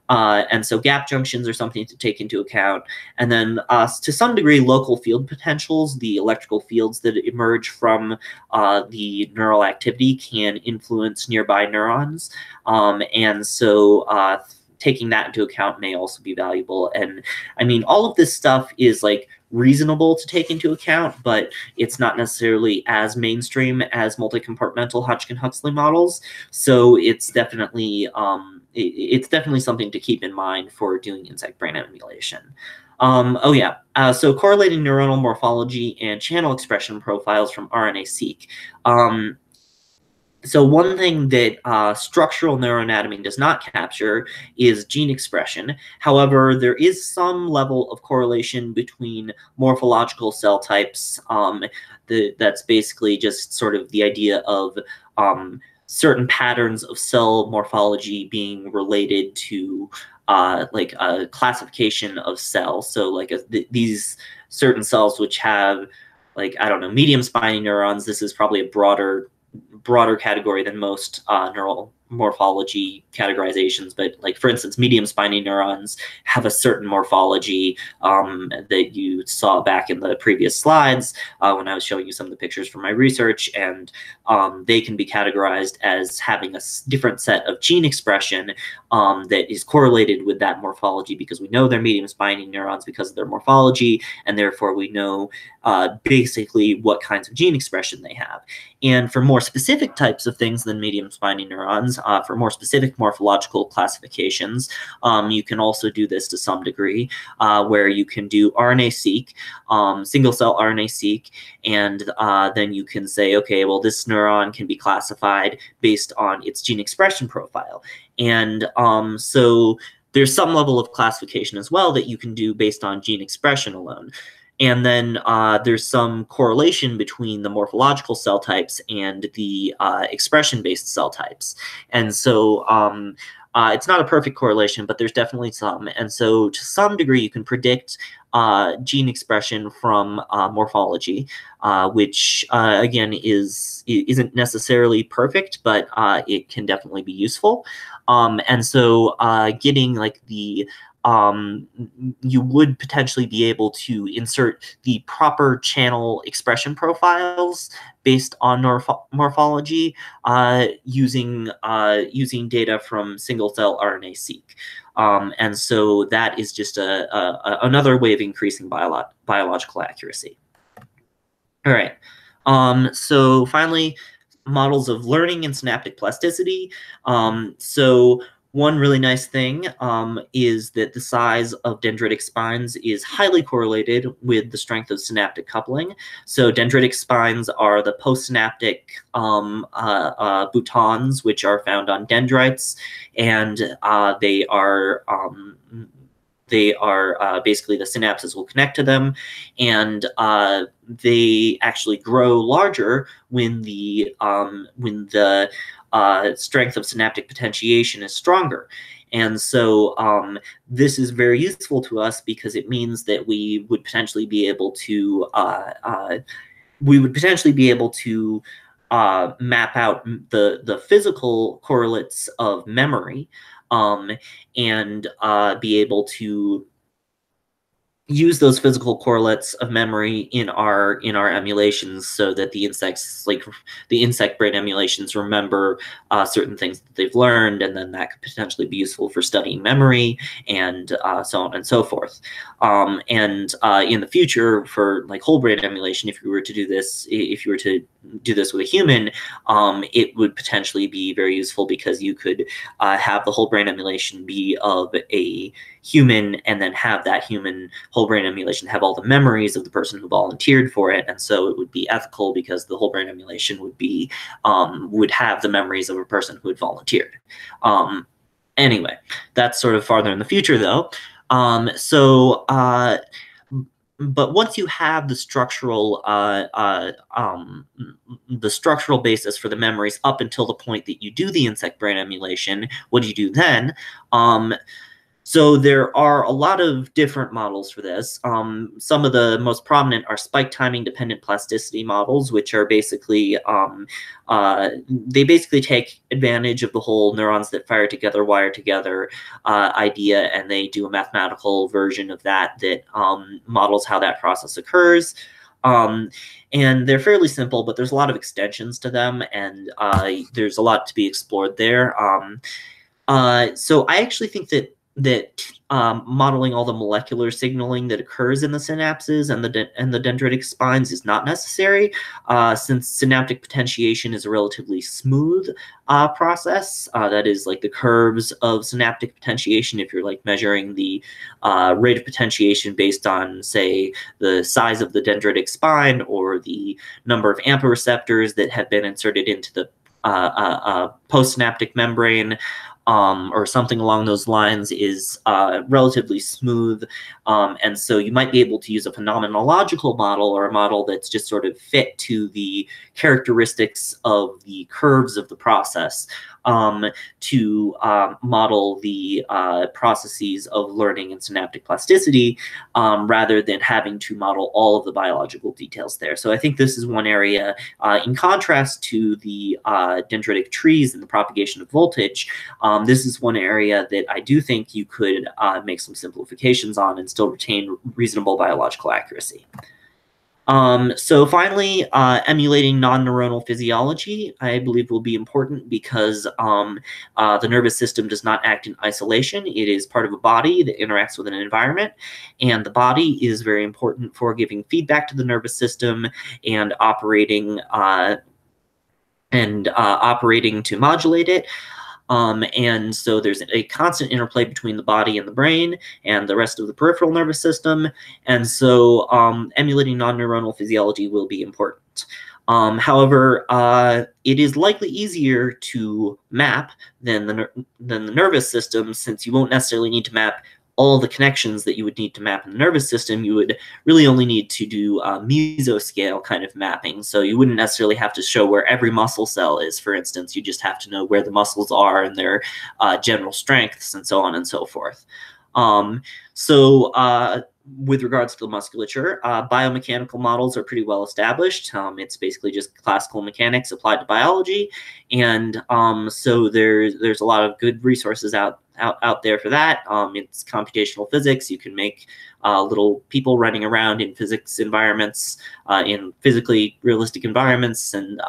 [SPEAKER 2] And so gap junctions are something to take into account. And then to some degree, local field potentials, the electrical fields that emerge from the neural activity can influence nearby neurons. And so taking that into account may also be valuable. And I mean, all of this stuff is like reasonable to take into account, but it's not necessarily as mainstream as multi-compartmental Hodgkin-Huxley models. So it's definitely something to keep in mind for doing insect brain emulation. So correlating neuronal morphology and channel expression profiles from RNA-seq. So one thing that structural neuroanatomy does not capture is gene expression. However, there is some level of correlation between morphological cell types. That's basically just sort of the idea of certain patterns of cell morphology being related to like a classification of cells. So like these certain cells which have, like, I don't know, medium spiny neurons. This is probably a broader category than most neural morphology categorizations, but like, for instance, medium spiny neurons have a certain morphology that you saw back in the previous slides when I was showing you some of the pictures from my research, and they can be categorized as having a different set of gene expression that is correlated with that morphology, because we know they're medium spiny neurons because of their morphology, and therefore we know basically what kinds of gene expression they have. And for more specific types of things than medium spiny neurons, for more specific morphological classifications, you can also do this to some degree, where you can do RNA-seq, single-cell RNA-seq, and then you can say, okay, well, this neuron can be classified based on its gene expression profile. And so there's some level of classification as well that you can do based on gene expression alone. And then there's some correlation between the morphological cell types and the expression-based cell types. And so it's not a perfect correlation, but there's definitely some. And so to some degree, you can predict gene expression from morphology, which again isn't necessarily perfect, but it can definitely be useful. And so getting like the you would potentially be able to insert the proper channel expression profiles based on morphology using data from single-cell RNA-seq. And so that is just another way of increasing biological accuracy. All right. So finally, models of learning and synaptic plasticity. So one really nice thing is that the size of dendritic spines is highly correlated with the strength of synaptic coupling. So dendritic spines are the postsynaptic boutons, which are found on dendrites, and they are basically the synapses will connect to them, and they actually grow larger when the strength of synaptic potentiation is stronger. And so this is very useful to us because it means that we would potentially be able to map out the physical correlates of memory and be able to use those physical correlates of memory in our emulations, so that the insects, like the insect brain emulations, remember certain things that they've learned, and then that could potentially be useful for studying memory and so on and so forth. And in the future, for like whole brain emulation, if you were to do this with a human, it would potentially be very useful, because you could have the whole brain emulation be of a human, and then have that human whole brain emulation have all the memories of the person who volunteered for it. And so it would be ethical, because the whole brain emulation would have the memories of a person who had volunteered. Anyway, that's sort of farther in the future, though. But once you have the structural basis for the memories up until the point that you do the insect brain emulation, what do you do then? So there are a lot of different models for this. Some of the most prominent are spike timing dependent plasticity models, which are basically, they basically take advantage of the whole neurons that fire together, wire together idea, and they do a mathematical version of that models how that process occurs. And they're fairly simple, but there's a lot of extensions to them, and there's a lot to be explored there. So I actually think that modeling all the molecular signaling that occurs in the synapses and the dendritic spines is not necessary, since synaptic potentiation is a relatively smooth process. That is, like, the curves of synaptic potentiation, if you're like measuring the rate of potentiation based on, say, the size of the dendritic spine or the number of AMPA receptors that have been inserted into the postsynaptic membrane, or something along those lines is relatively smooth. And so you might be able to use a phenomenological model, or a model that's just sort of fit to the characteristics of the curves of the process, to model the processes of learning and synaptic plasticity, rather than having to model all of the biological details there. So I think this is one area, in contrast to the dendritic trees and the propagation of voltage. This is one area that I do think you could make some simplifications on and still retain reasonable biological accuracy. So finally, emulating non-neuronal physiology, I believe, will be important because the nervous system does not act in isolation. It is part of a body that interacts with an environment, and the body is very important for giving feedback to the nervous system and operating to modulate it. And so there's a constant interplay between the body and the brain and the rest of the peripheral nervous system. And so emulating non-neuronal physiology will be important. However, it is likely easier to map than the nervous system, since you won't necessarily need to map all the connections that you would need to map in the nervous system. You would really only need to do mesoscale kind of mapping. So you wouldn't necessarily have to show where every muscle cell is, for instance. You just have to know where the muscles are and their general strengths and so on and so forth. With regards to the musculature, biomechanical models are pretty well established. It's basically just classical mechanics applied to biology, and so there's a lot of good resources out there for that. It's computational physics. You can make little people running around in physics environments, in physically realistic environments, and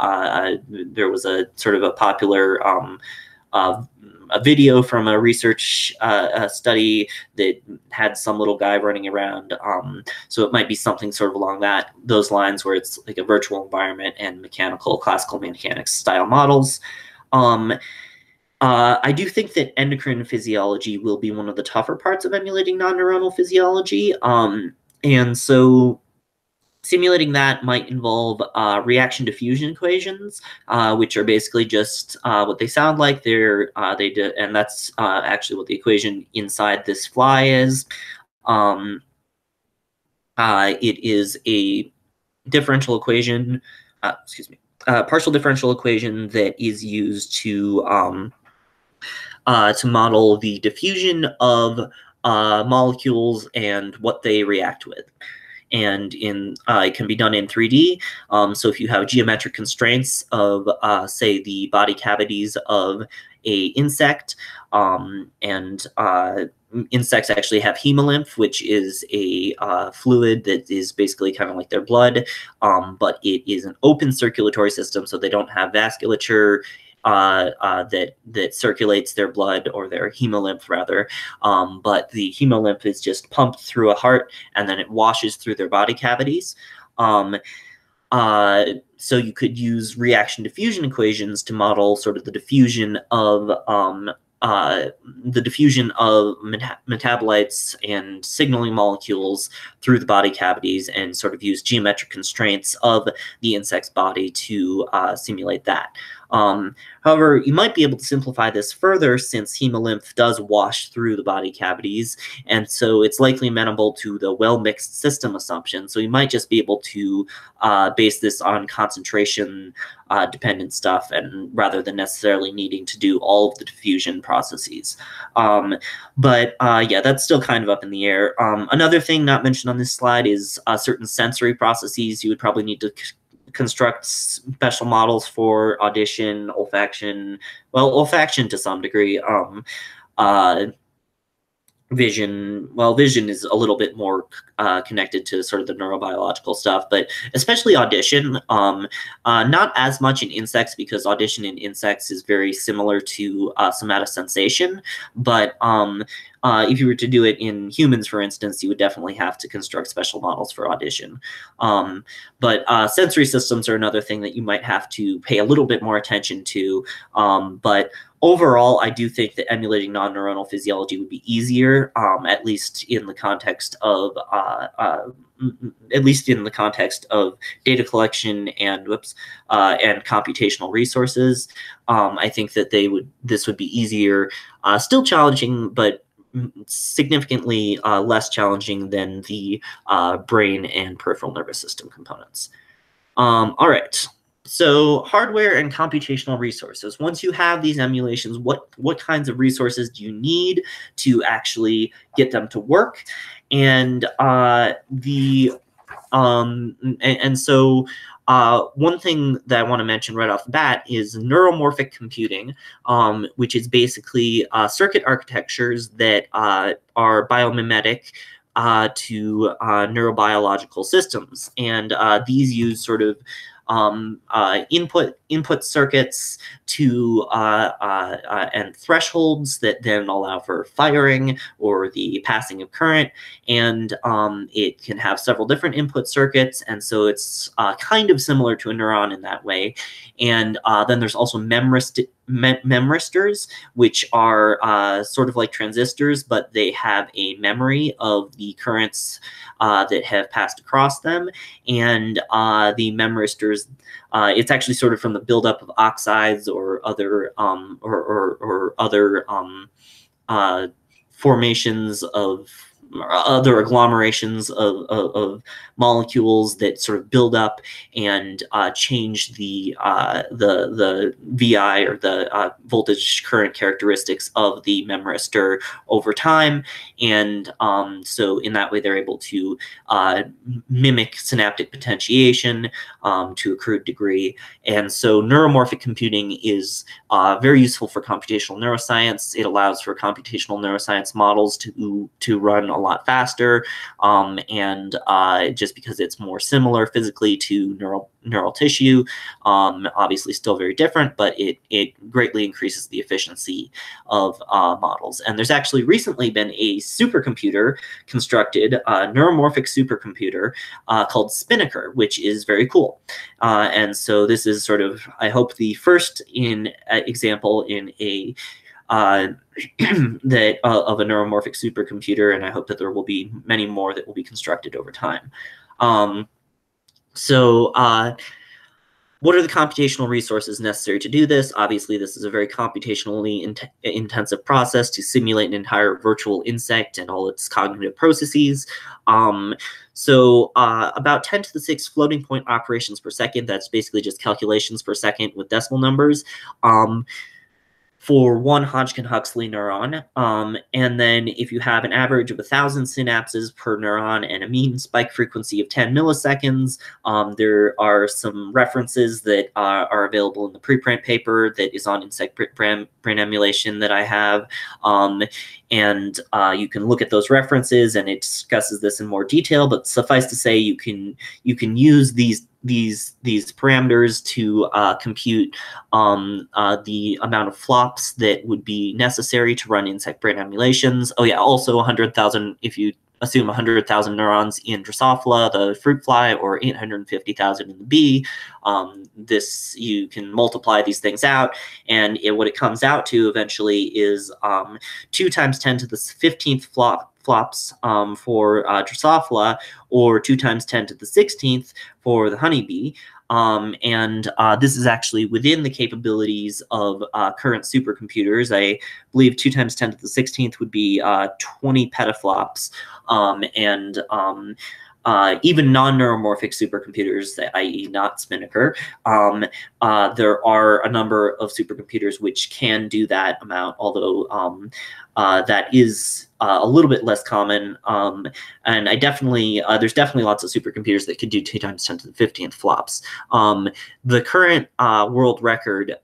[SPEAKER 2] there was a sort of a popular a video from a research study that had some little guy running around. So it might be something sort of along those lines, where it's like a virtual environment and classical mechanics style models. I do think that endocrine physiology will be one of the tougher parts of emulating non-neuronal physiology. And so simulating that might involve reaction diffusion equations, which are basically just what they sound like. And that's actually what the equation inside this fly is. It is a differential equation, partial differential equation that is used to model the diffusion of molecules and what they react with. And it can be done in 3D. So if you have geometric constraints of, say, the body cavities of a insect, and insects actually have hemolymph, which is a fluid that is basically kind of like their blood, but it is an open circulatory system, so they don't have vasculature that circulates their blood, or their hemolymph rather, but the hemolymph is just pumped through a heart and then it washes through their body cavities. So you could use reaction diffusion equations to model sort of the diffusion of metabolites and signaling molecules through the body cavities, and sort of use geometric constraints of the insect's body to simulate that. However, you might be able to simplify this further, since hemolymph does wash through the body cavities, and so it's likely amenable to the well-mixed system assumption. So you might just be able to base this on concentration dependent stuff, and rather than necessarily needing to do all of the diffusion processes. Yeah, that's still kind of up in the air. Another thing not mentioned on this slide is certain sensory processes. You would probably need to construct special models for audition, olfaction, olfaction to some degree, vision. Well, vision is a little bit more connected to sort of the neurobiological stuff, but especially audition, not as much in insects, because audition in insects is very similar to somatosensation, but if you were to do it in humans, for instance, you would definitely have to construct special models for audition. But sensory systems are another thing that you might have to pay a little bit more attention to. But overall, I do think that emulating non-neuronal physiology would be easier, at least in the context of data collection and and computational resources. I think that this would be easier, still challenging, but significantly less challenging than the brain and peripheral nervous system components. All right. So hardware and computational resources. Once you have these emulations, what kinds of resources do you need to actually get them to work? And so one thing that I want to mention right off the bat is neuromorphic computing, which is basically circuit architectures that are biomimetic to neurobiological systems, and these use sort of input circuits to and thresholds that then allow for firing or the passing of current, and it can have several different input circuits, and so it's kind of similar to a neuron in that way. And then there's also memristors, which are sort of like transistors, but they have a memory of the currents that have passed across them. And the memristors, it's actually sort of from the buildup of oxides or other formations of other agglomerations of molecules that sort of build up and change the VI, or the voltage current characteristics of the memristor over time. And so in that way, they're able to mimic synaptic potentiation to a crude degree. And so neuromorphic computing is very useful for computational neuroscience. It allows for computational neuroscience models to run a lot faster, and just because it's more similar physically to neural tissue, obviously still very different, but it greatly increases the efficiency of models. And there's actually recently been a supercomputer constructed, a neuromorphic supercomputer called Spinnaker, which is very cool. And so this is sort of, I hope, the first example in a of a neuromorphic supercomputer, and I hope that there will be many more that will be constructed over time. What are the computational resources necessary to do this? Obviously, this is a very computationally intensive process to simulate an entire virtual insect and all its cognitive processes. About 10 to the 6 floating point operations per second, that's basically just calculations per second with decimal numbers, for one Hodgkin-Huxley neuron. And then if you have an average of 1,000 synapses per neuron and a mean spike frequency of 10 milliseconds, there are some references that are available in the preprint paper that is on insect brain emulation that I have. And you can look at those references, and it discusses this in more detail, but suffice to say, you can use these parameters to compute the amount of flops that would be necessary to run insect brain emulations. Oh yeah, also 100,000 if you assume 100,000 neurons in Drosophila, the fruit fly, or 850,000 in the bee. You can multiply these things out, and what it comes out to eventually is 2 times 10 to the 15th flops for Drosophila, or 2 times 10 to the 16th for the honeybee. This is actually within the capabilities of current supercomputers. I believe 2 times 10 to the 16th would be 20 petaflops. Even non-neuromorphic supercomputers, i.e. not Spinnaker, there are a number of supercomputers which can do that amount, although that is a little bit less common. And there's definitely lots of supercomputers that could do 2 times 10 to the 15th flops. The current world record,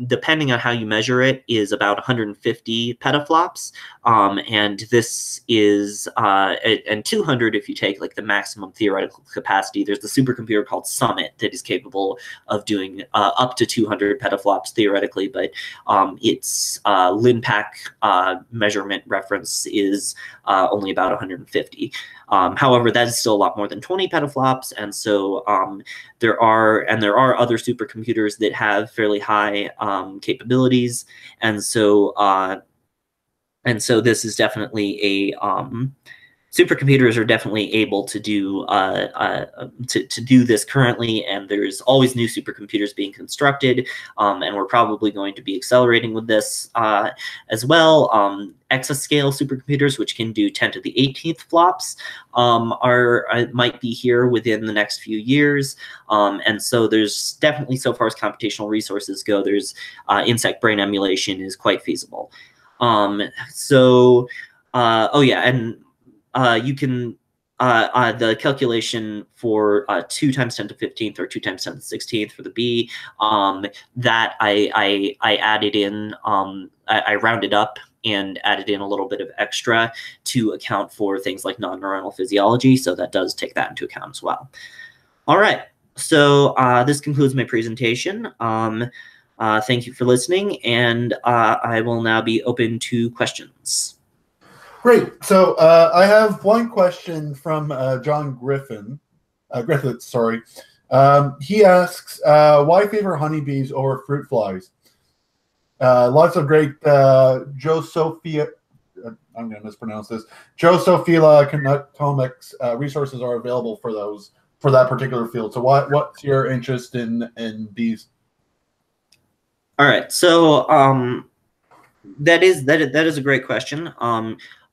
[SPEAKER 2] depending on how you measure it, is about 150 petaflops. And this is, and 200 if you take like the maximum theoretical capacity. There's the supercomputer called Summit that is capable of doing up to 200 petaflops theoretically, but its LINPACK measurement reference universe is only about 150. However, that is still a lot more than 20 petaflops, and so there are other supercomputers that have fairly high capabilities, and so this is definitely a supercomputers are definitely able to do to do this currently, and there's always new supercomputers being constructed, and we're probably going to be accelerating with this as well. Exascale supercomputers, which can do 10 to the 18th flops, might be here within the next few years, and so there's definitely, so far as computational resources go, there's insect brain emulation is quite feasible. Oh yeah, and you can the calculation for 2 times 10 to 15th or 2 times 10 to 16th for the B, that I added in, I rounded up and added in a little bit of extra to account for things like non-neuronal physiology, so that does take that into account as well. All right, so this concludes my presentation. Thank you for listening, and I will now be open to questions.
[SPEAKER 1] Great. So I have one question from John Griffith, sorry. He asks, why favor honeybees over fruit flies? Lots of great Drosophila, I'm going to mispronounce this, Drosophila connectomics resources are available for that particular field. So what's your interest in bees?
[SPEAKER 2] All right. So that is a great question.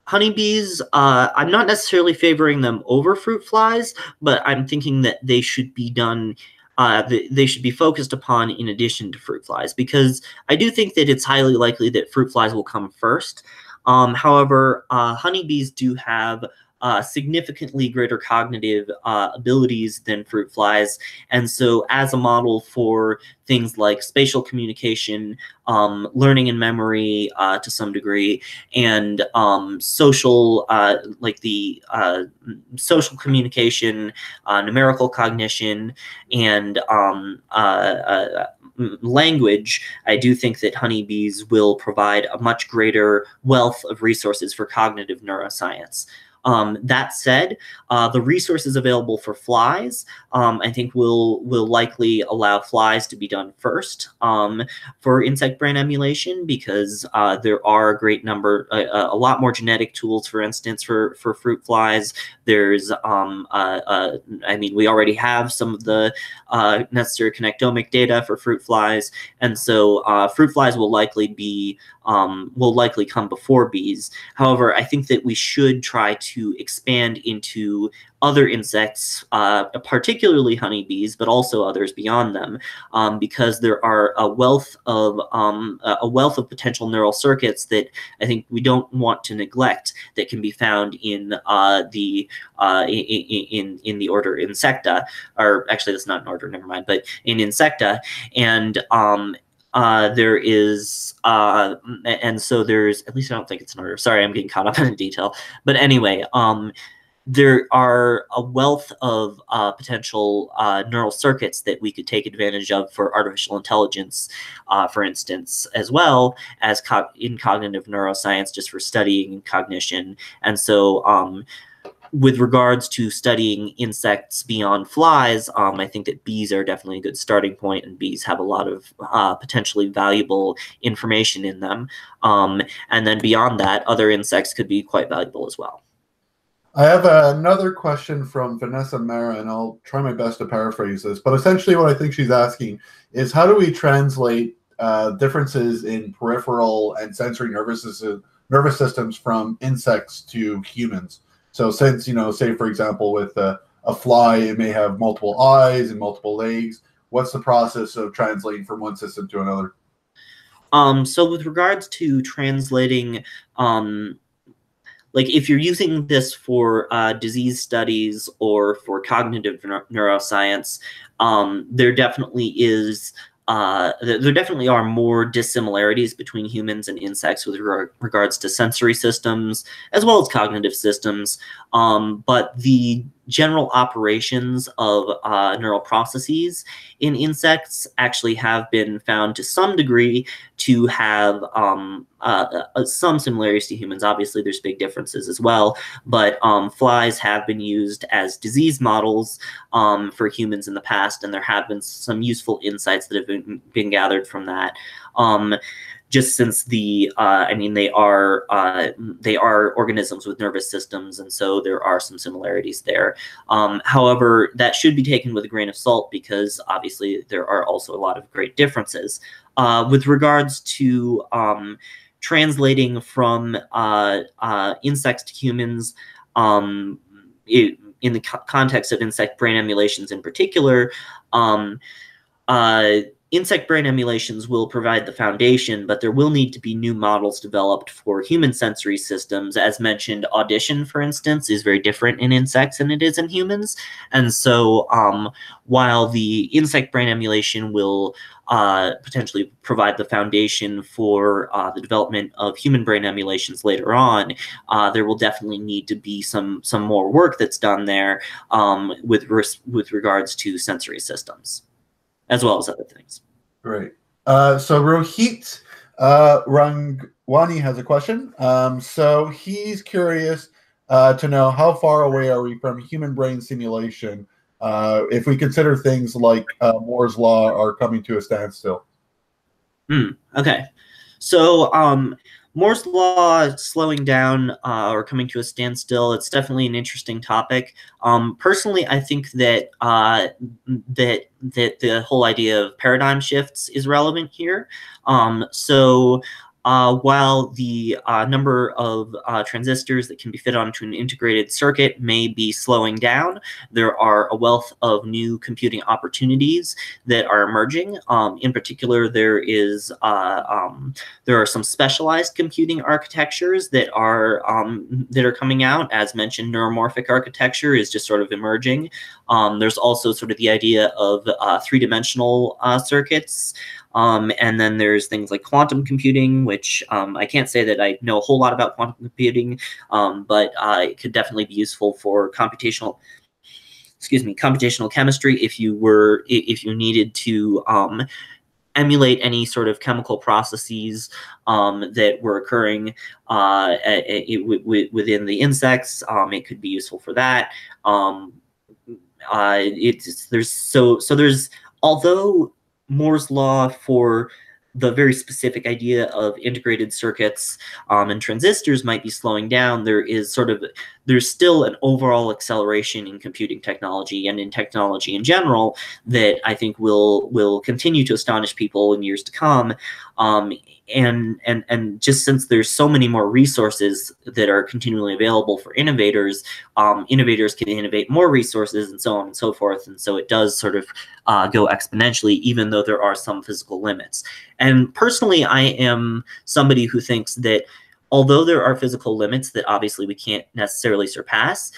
[SPEAKER 2] Honeybees, I'm not necessarily favoring them over fruit flies, but I'm thinking that they should be done, they should be focused upon in addition to fruit flies, because I do think that it's highly likely that fruit flies will come first. However, honeybees do have significantly greater cognitive abilities than fruit flies, and so as a model for things like spatial communication, learning and memory to some degree, and social, like the social communication, numerical cognition, and language, I do think that honeybees will provide a much greater wealth of resources for cognitive neuroscience. That said, the resources available for flies, I think will likely allow flies to be done first for insect brain emulation, because there are a great number, a lot more genetic tools, for instance, for fruit flies. There's, I mean, we already have some of the necessary connectomic data for fruit flies, and so fruit flies will likely come before bees. However, I think that we should try to expand into other insects, particularly honeybees, but also others beyond them, because there are a wealth of potential neural circuits that I think we don't want to neglect, that can be found in the order Insecta, or actually that's not an order, never mind, but in Insecta, and there is, and so there's, at least I don't think it's an order. Sorry, I'm getting caught up in detail. But anyway, there are a wealth of potential neural circuits that we could take advantage of for artificial intelligence, for instance, as well as in cognitive neuroscience, just for studying cognition. And so with regards to studying insects beyond flies, I think that bees are definitely a good starting point, and bees have a lot of potentially valuable information in them. And then beyond that, other insects could be quite valuable as well.
[SPEAKER 1] I have another question from Vanessa Mara, and I'll try my best to paraphrase this. But essentially what I think she's asking is, how do we translate differences in peripheral and sensory nervous systems from insects to humans? So since, say, for example, with a fly, it may have multiple eyes and multiple legs. What's the process of translating from one system to another?
[SPEAKER 2] So with regards to translating, like if you're using this for disease studies or for cognitive neuroscience, there definitely are more dissimilarities between humans and insects with regards to sensory systems as well as cognitive systems. But the general operations of neural processes in insects actually have been found to some degree to have some similarities to humans. Obviously, there's big differences as well, but flies have been used as disease models for humans in the past, and there have been some useful insights that have been gathered from that. Just since they are organisms with nervous systems, and so there are some similarities there. However, that should be taken with a grain of salt because obviously there are also a lot of great differences. With regards to translating from insects to humans, in the context of insect brain emulations in particular, insect brain emulations will provide the foundation, but there will need to be new models developed for human sensory systems. As mentioned, audition, for instance, is very different in insects than it is in humans. And so while the insect brain emulation will potentially provide the foundation for the development of human brain emulations later on, there will definitely need to be some more work that's done there with regards to sensory systems, as well as other things.
[SPEAKER 1] Great. So Rohit Rangwani has a question. So he's curious to know how far away are we from human brain simulation if we consider things like Moore's Law are coming to a standstill.
[SPEAKER 2] Okay. So Moore's Law slowing down or coming to a standstill, it's definitely an interesting topic. Personally, I think that that the whole idea of paradigm shifts is relevant here. While the number of transistors that can be fit onto an integrated circuit may be slowing down, there are a wealth of new computing opportunities that are emerging. In particular, there are some specialized computing architectures that are coming out. As mentioned, neuromorphic architecture is just sort of emerging. There's also sort of the idea of three-dimensional circuits. And then there's things like quantum computing, which I can't say that I know a whole lot about quantum computing, but it could definitely be useful for computational chemistry if you needed to emulate any sort of chemical processes that were occurring within the insects. It could be useful for that. Although Moore's Law for the very specific idea of integrated circuits and transistors might be slowing down, there's still an overall acceleration in computing technology and in technology in general that I think will continue to astonish people in years to come. And just since there's so many more resources that are continually available for innovators, innovators can innovate more resources and so on and so forth. And so it does sort of go exponentially, even though there are some physical limits. And personally, I am somebody who thinks that although there are physical limits that obviously we can't necessarily surpass,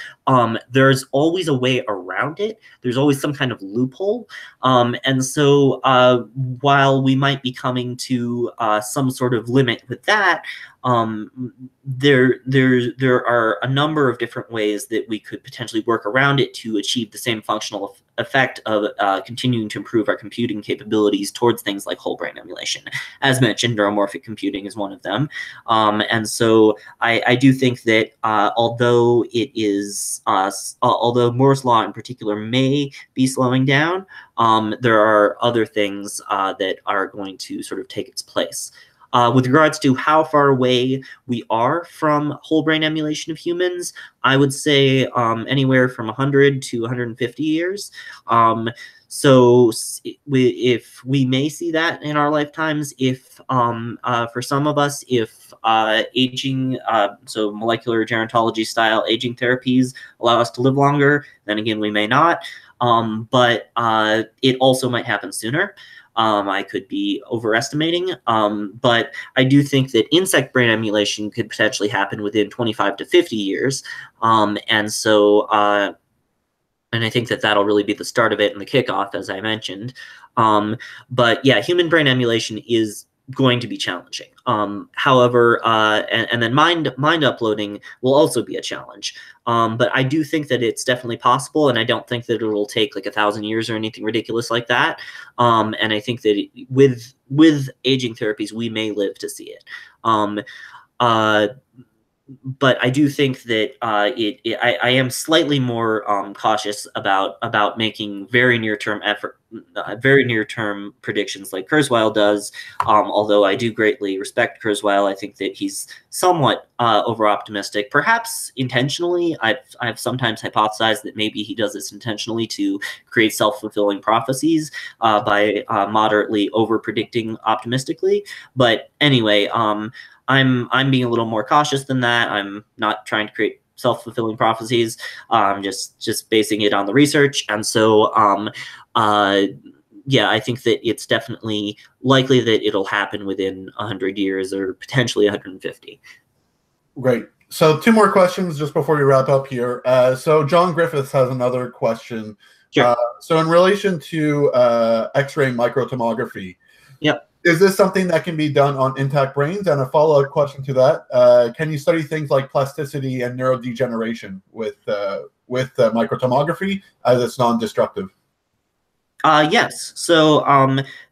[SPEAKER 2] there's always a way around it. There's always some kind of loophole. And so while we might be coming to some sort of limit with that, there are a number of different ways that we could potentially work around it to achieve the same functional effect of continuing to improve our computing capabilities towards things like whole brain emulation. As mentioned, neuromorphic computing is one of them. And so I do think that although Moore's Law in particular may be slowing down, there are other things that are going to sort of take its place. With regards to how far away we are from whole brain emulation of humans, I would say anywhere from 100 to 150 years. So if we may see that in our lifetimes, if for some of us, if aging, so molecular gerontology style aging therapies allow us to live longer, then again, we may not. But it also might happen sooner. I could be overestimating, but I do think that insect brain emulation could potentially happen within 25 to 50 years. And so, and I think that that'll really be the start of it and the kickoff, as I mentioned. But yeah, human brain emulation is going to be challenging. However, and then mind uploading will also be a challenge. But I do think that it's definitely possible, and I don't think that it'll take like 1,000 years or anything ridiculous like that. And I think that with aging therapies, we may live to see it. But I do think that I am slightly more cautious about making very near term predictions like Kurzweil does. Although I do greatly respect Kurzweil, I think that he's somewhat over optimistic, perhaps intentionally. I've sometimes hypothesized that maybe he does this intentionally to create self-fulfilling prophecies by moderately over predicting optimistically. But anyway, I'm being a little more cautious than that. I'm not trying to create self-fulfilling prophecies. Just basing it on the research. And so, yeah, I think that it's definitely likely that it'll happen within 100 years or potentially 150.
[SPEAKER 1] Great. So 2 more questions just before we wrap up here. So John Griffiths has another question.
[SPEAKER 2] Sure.
[SPEAKER 1] So in relation to X-ray microtomography,
[SPEAKER 2] yep.
[SPEAKER 1] Is this something that can be done on intact brains? And a follow-up question to that, can you study things like plasticity and neurodegeneration with microtomography as it's non-destructive?
[SPEAKER 2] Yes. So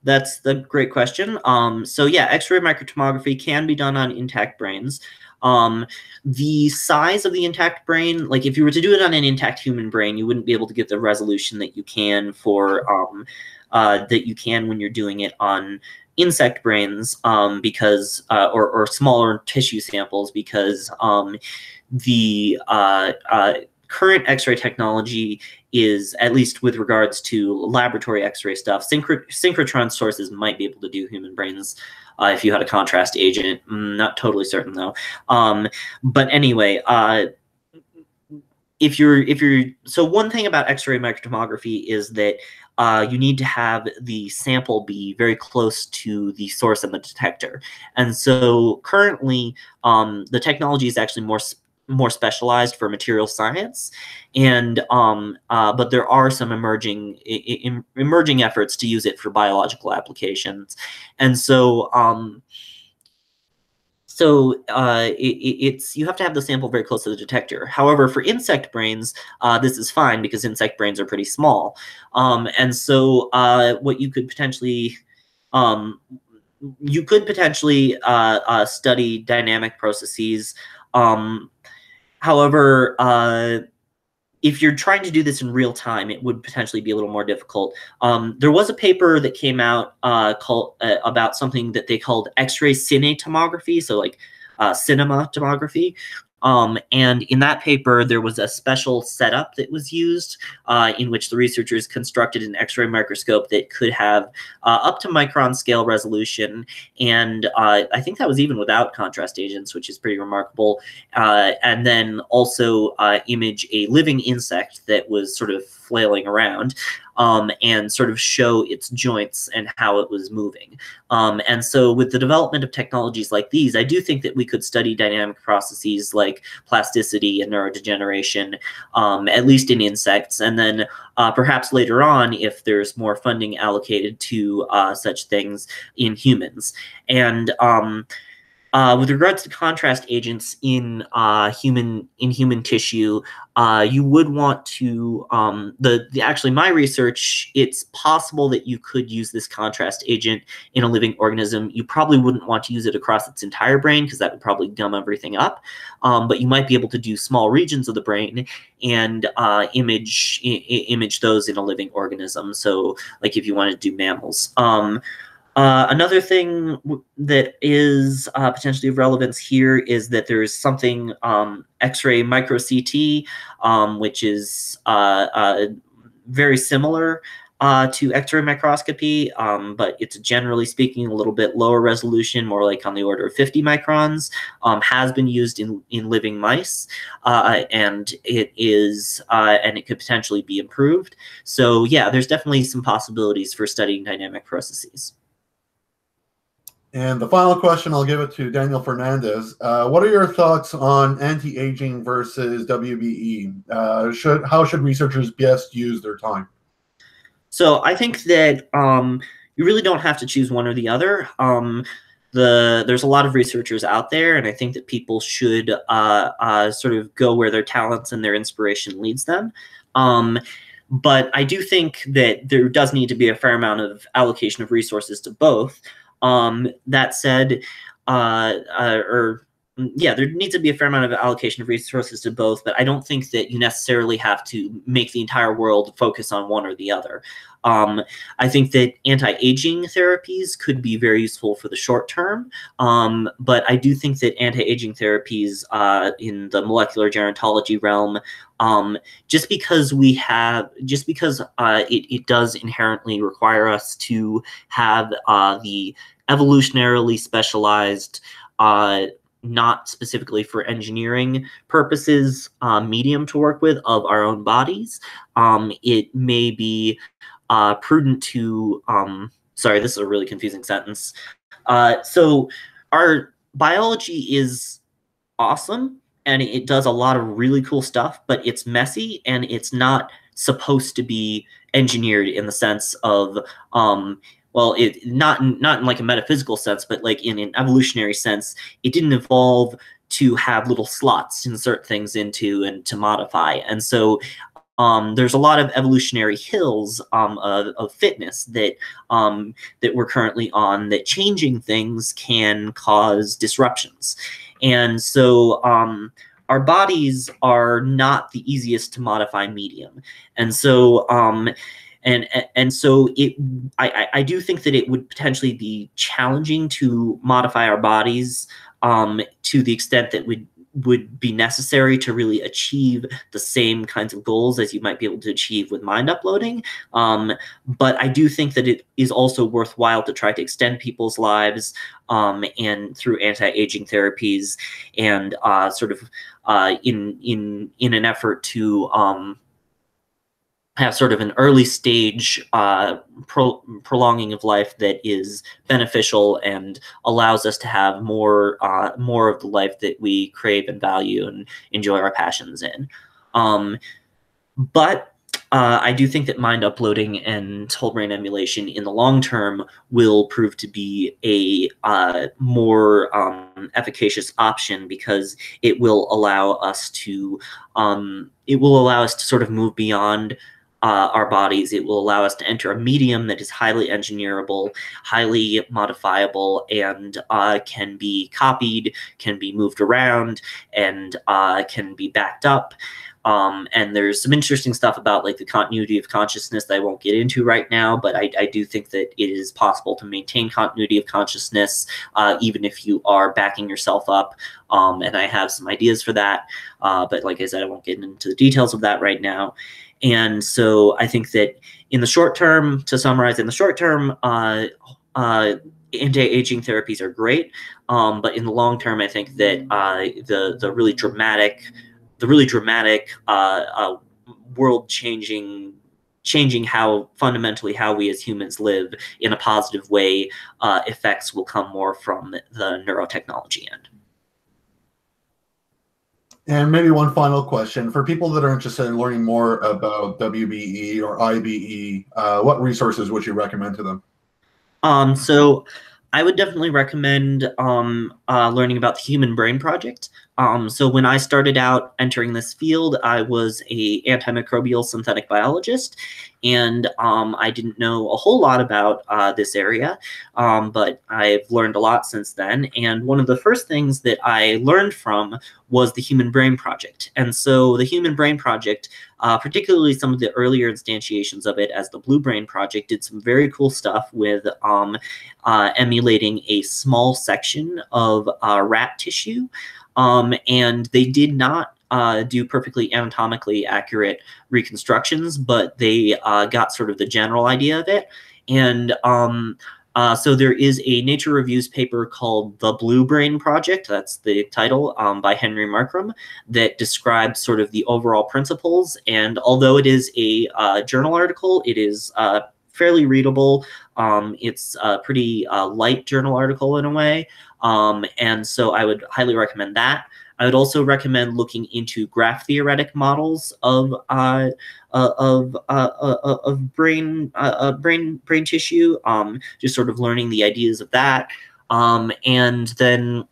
[SPEAKER 2] that's the great question. So yeah, X-ray microtomography can be done on intact brains. The size of the intact brain, like if you were to do it on an intact human brain, you wouldn't be able to get the resolution that you can for when you're doing it on insect brains, because or smaller tissue samples, because the current X-ray technology is, at least with regards to laboratory X-ray stuff, synchrotron sources might be able to do human brains if you had a contrast agent. Not totally certain though. But anyway, so one thing about X-ray microtomography is that you need to have the sample be very close to the source and the detector. And so currently, the technology is actually more specialized for material science, and but there are some emerging efforts to use it for biological applications. And so you have to have the sample very close to the detector. However, for insect brains, this is fine because insect brains are pretty small. And so what you could potentially study dynamic processes. However, if you're trying to do this in real time, it would potentially be a little more difficult. There was a paper that came out about something that they called X-ray cine tomography, so like cinema tomography. And in that paper, there was a special setup that was used in which the researchers constructed an X-ray microscope that could have up to micron scale resolution. And I think that was even without contrast agents, which is pretty remarkable. And then also image a living insect that was sort of flailing around, and sort of show its joints and how it was moving. And so with the development of technologies like these, I do think that we could study dynamic processes like plasticity and neurodegeneration, at least in insects. And then perhaps later on, if there's more funding allocated to such things in humans. And with regards to contrast agents in human tissue, you would want to actually my research, it's possible that you could use this contrast agent in a living organism. You probably wouldn't want to use it across its entire brain because that would probably gum everything up. But you might be able to do small regions of the brain and image those in a living organism. So like if you wanted to do mammals. Another thing that is potentially of relevance here is that there's something X-ray micro CT, which is very similar to X-ray microscopy, but it's generally speaking a little bit lower resolution, more like on the order of 50 microns, has been used in living mice, and it could potentially be improved. So yeah, there's definitely some possibilities for studying dynamic processes.
[SPEAKER 1] And the final question, I'll give it to Daniel Fernandez. What are your thoughts on anti-aging versus WBE? How should researchers best use their time?
[SPEAKER 2] So I think that you really don't have to choose one or the other. There's a lot of researchers out there, and I think that people should sort of go where their talents and their inspiration leads them. But I do think that there does need to be a fair amount of allocation of resources to both. That said, there needs to be a fair amount of allocation of resources to both, but I don't think that you necessarily have to make the entire world focus on one or the other. I think that anti-aging therapies could be very useful for the short term, but I do think that anti-aging therapies in the molecular gerontology realm, just because it does inherently require us to have the evolutionarily specialized, not specifically for engineering purposes, medium to work with of our own bodies, it may be prudent to, sorry, this is a really confusing sentence. So our biology is awesome, and it does a lot of really cool stuff, but it's messy, and it's not supposed to be engineered in the sense of, well, it not in like a metaphysical sense, but like in an evolutionary sense, it didn't evolve to have little slots to insert things into and to modify. And so there's a lot of evolutionary hills of fitness that that we're currently on, that changing things can cause disruptions. And so our bodies are not the easiest to modify medium. And so and so I do think that it would potentially be challenging to modify our bodies to the extent that would be necessary to really achieve the same kinds of goals as you might be able to achieve with mind uploading. But I do think that it is also worthwhile to try to extend people's lives and through anti-aging therapies, and sort of in an effort to have sort of an early stage prolonging of life that is beneficial and allows us to have more of the life that we crave and value and enjoy our passions in. But I do think that mind uploading and whole brain emulation in the long term will prove to be a more efficacious option, because it will allow us to sort of move beyond our bodies. It will allow us to enter a medium that is highly engineerable, highly modifiable, and can be copied, can be moved around, and can be backed up. And there's some interesting stuff about like the continuity of consciousness that I won't get into right now, but I do think that it is possible to maintain continuity of consciousness even if you are backing yourself up. And I have some ideas for that, but like I said, I won't get into the details of that right now. And so I think that in the short term, to summarize, in the short term, anti-aging therapies are great, but in the long term, I think that the really dramatic world changing how fundamentally how we as humans live in a positive way effects will come more from the neurotechnology end.
[SPEAKER 1] And maybe one final question. For people that are interested in learning more about WBE or IBE, what resources would you recommend to them?
[SPEAKER 2] So I would definitely recommend learning about the Human Brain Project. So when I started out entering this field, I was an antimicrobial synthetic biologist, and I didn't know a whole lot about this area, but I've learned a lot since then. And one of the first things that I learned from was the Human Brain Project. And so the Human Brain Project, particularly some of the earlier instantiations of it as the Blue Brain Project, did some very cool stuff with emulating a small section of rat tissue. And they did not do perfectly anatomically accurate reconstructions, but they got sort of the general idea of it. And so there is a Nature Reviews paper called The Blue Brain Project, that's the title, by Henry Markram, that describes sort of the overall principles. And although it is a journal article, it is fairly readable. It's a pretty light journal article in a way. And so I would highly recommend that. I would also recommend looking into graph theoretic models of brain tissue, just sort of learning the ideas of that. And then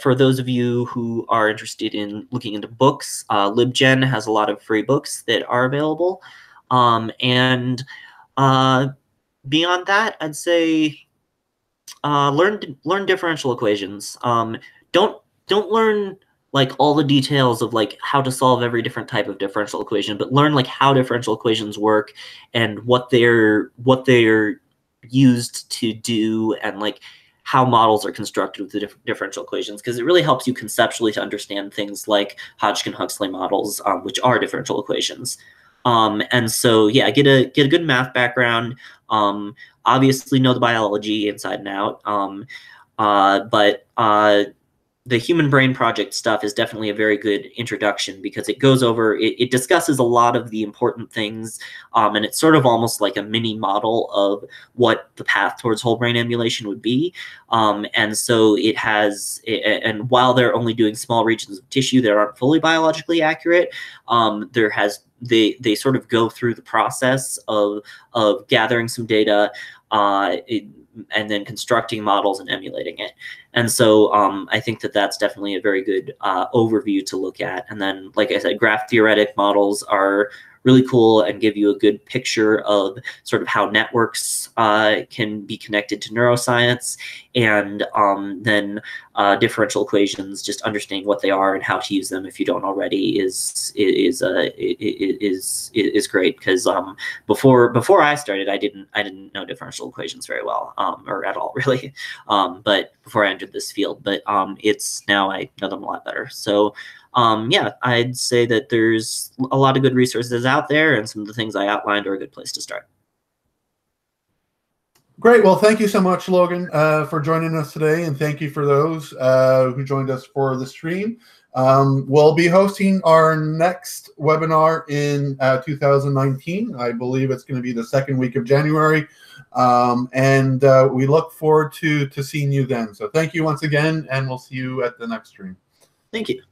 [SPEAKER 2] for those of you who are interested in looking into books, LibGen has a lot of free books that are available. And beyond that, I'd say learn differential equations. Don't learn like all the details of like how to solve every different type of differential equation, but learn like how differential equations work and what they're used to do, and like how models are constructed with the differential equations, because it really helps you conceptually to understand things like Hodgkin-Huxley models, which are differential equations. And so, yeah, get a good math background. Obviously, know the biology inside and out. But the Human Brain Project stuff is definitely a very good introduction, because it goes over, it discusses a lot of the important things, and it's sort of almost like a mini model of what the path towards whole brain emulation would be. And so it has, and while they're only doing small regions of tissue that aren't fully biologically accurate, they sort of go through the process of gathering some data, and then constructing models and emulating it. And so I think that that's definitely a very good overview to look at. And then, like I said, graph theoretic models are really cool and give you a good picture of sort of how networks can be connected to neuroscience. And then differential equations, just understanding what they are and how to use them if you don't already is great. Because before I started, I didn't know differential equations very well, or at all really. But before I entered this field, but it's now I know them a lot better. So yeah, I'd say that there's a lot of good resources out there, and some of the things I outlined are a good place to start.
[SPEAKER 1] Great. Well, thank you so much, Logan, for joining us today, and thank you for those who joined us for the stream. We'll be hosting our next webinar in 2019. I believe it's going to be the second week of January, and we look forward to seeing you then. So thank you once again, and we'll see you at the next stream.
[SPEAKER 2] Thank you.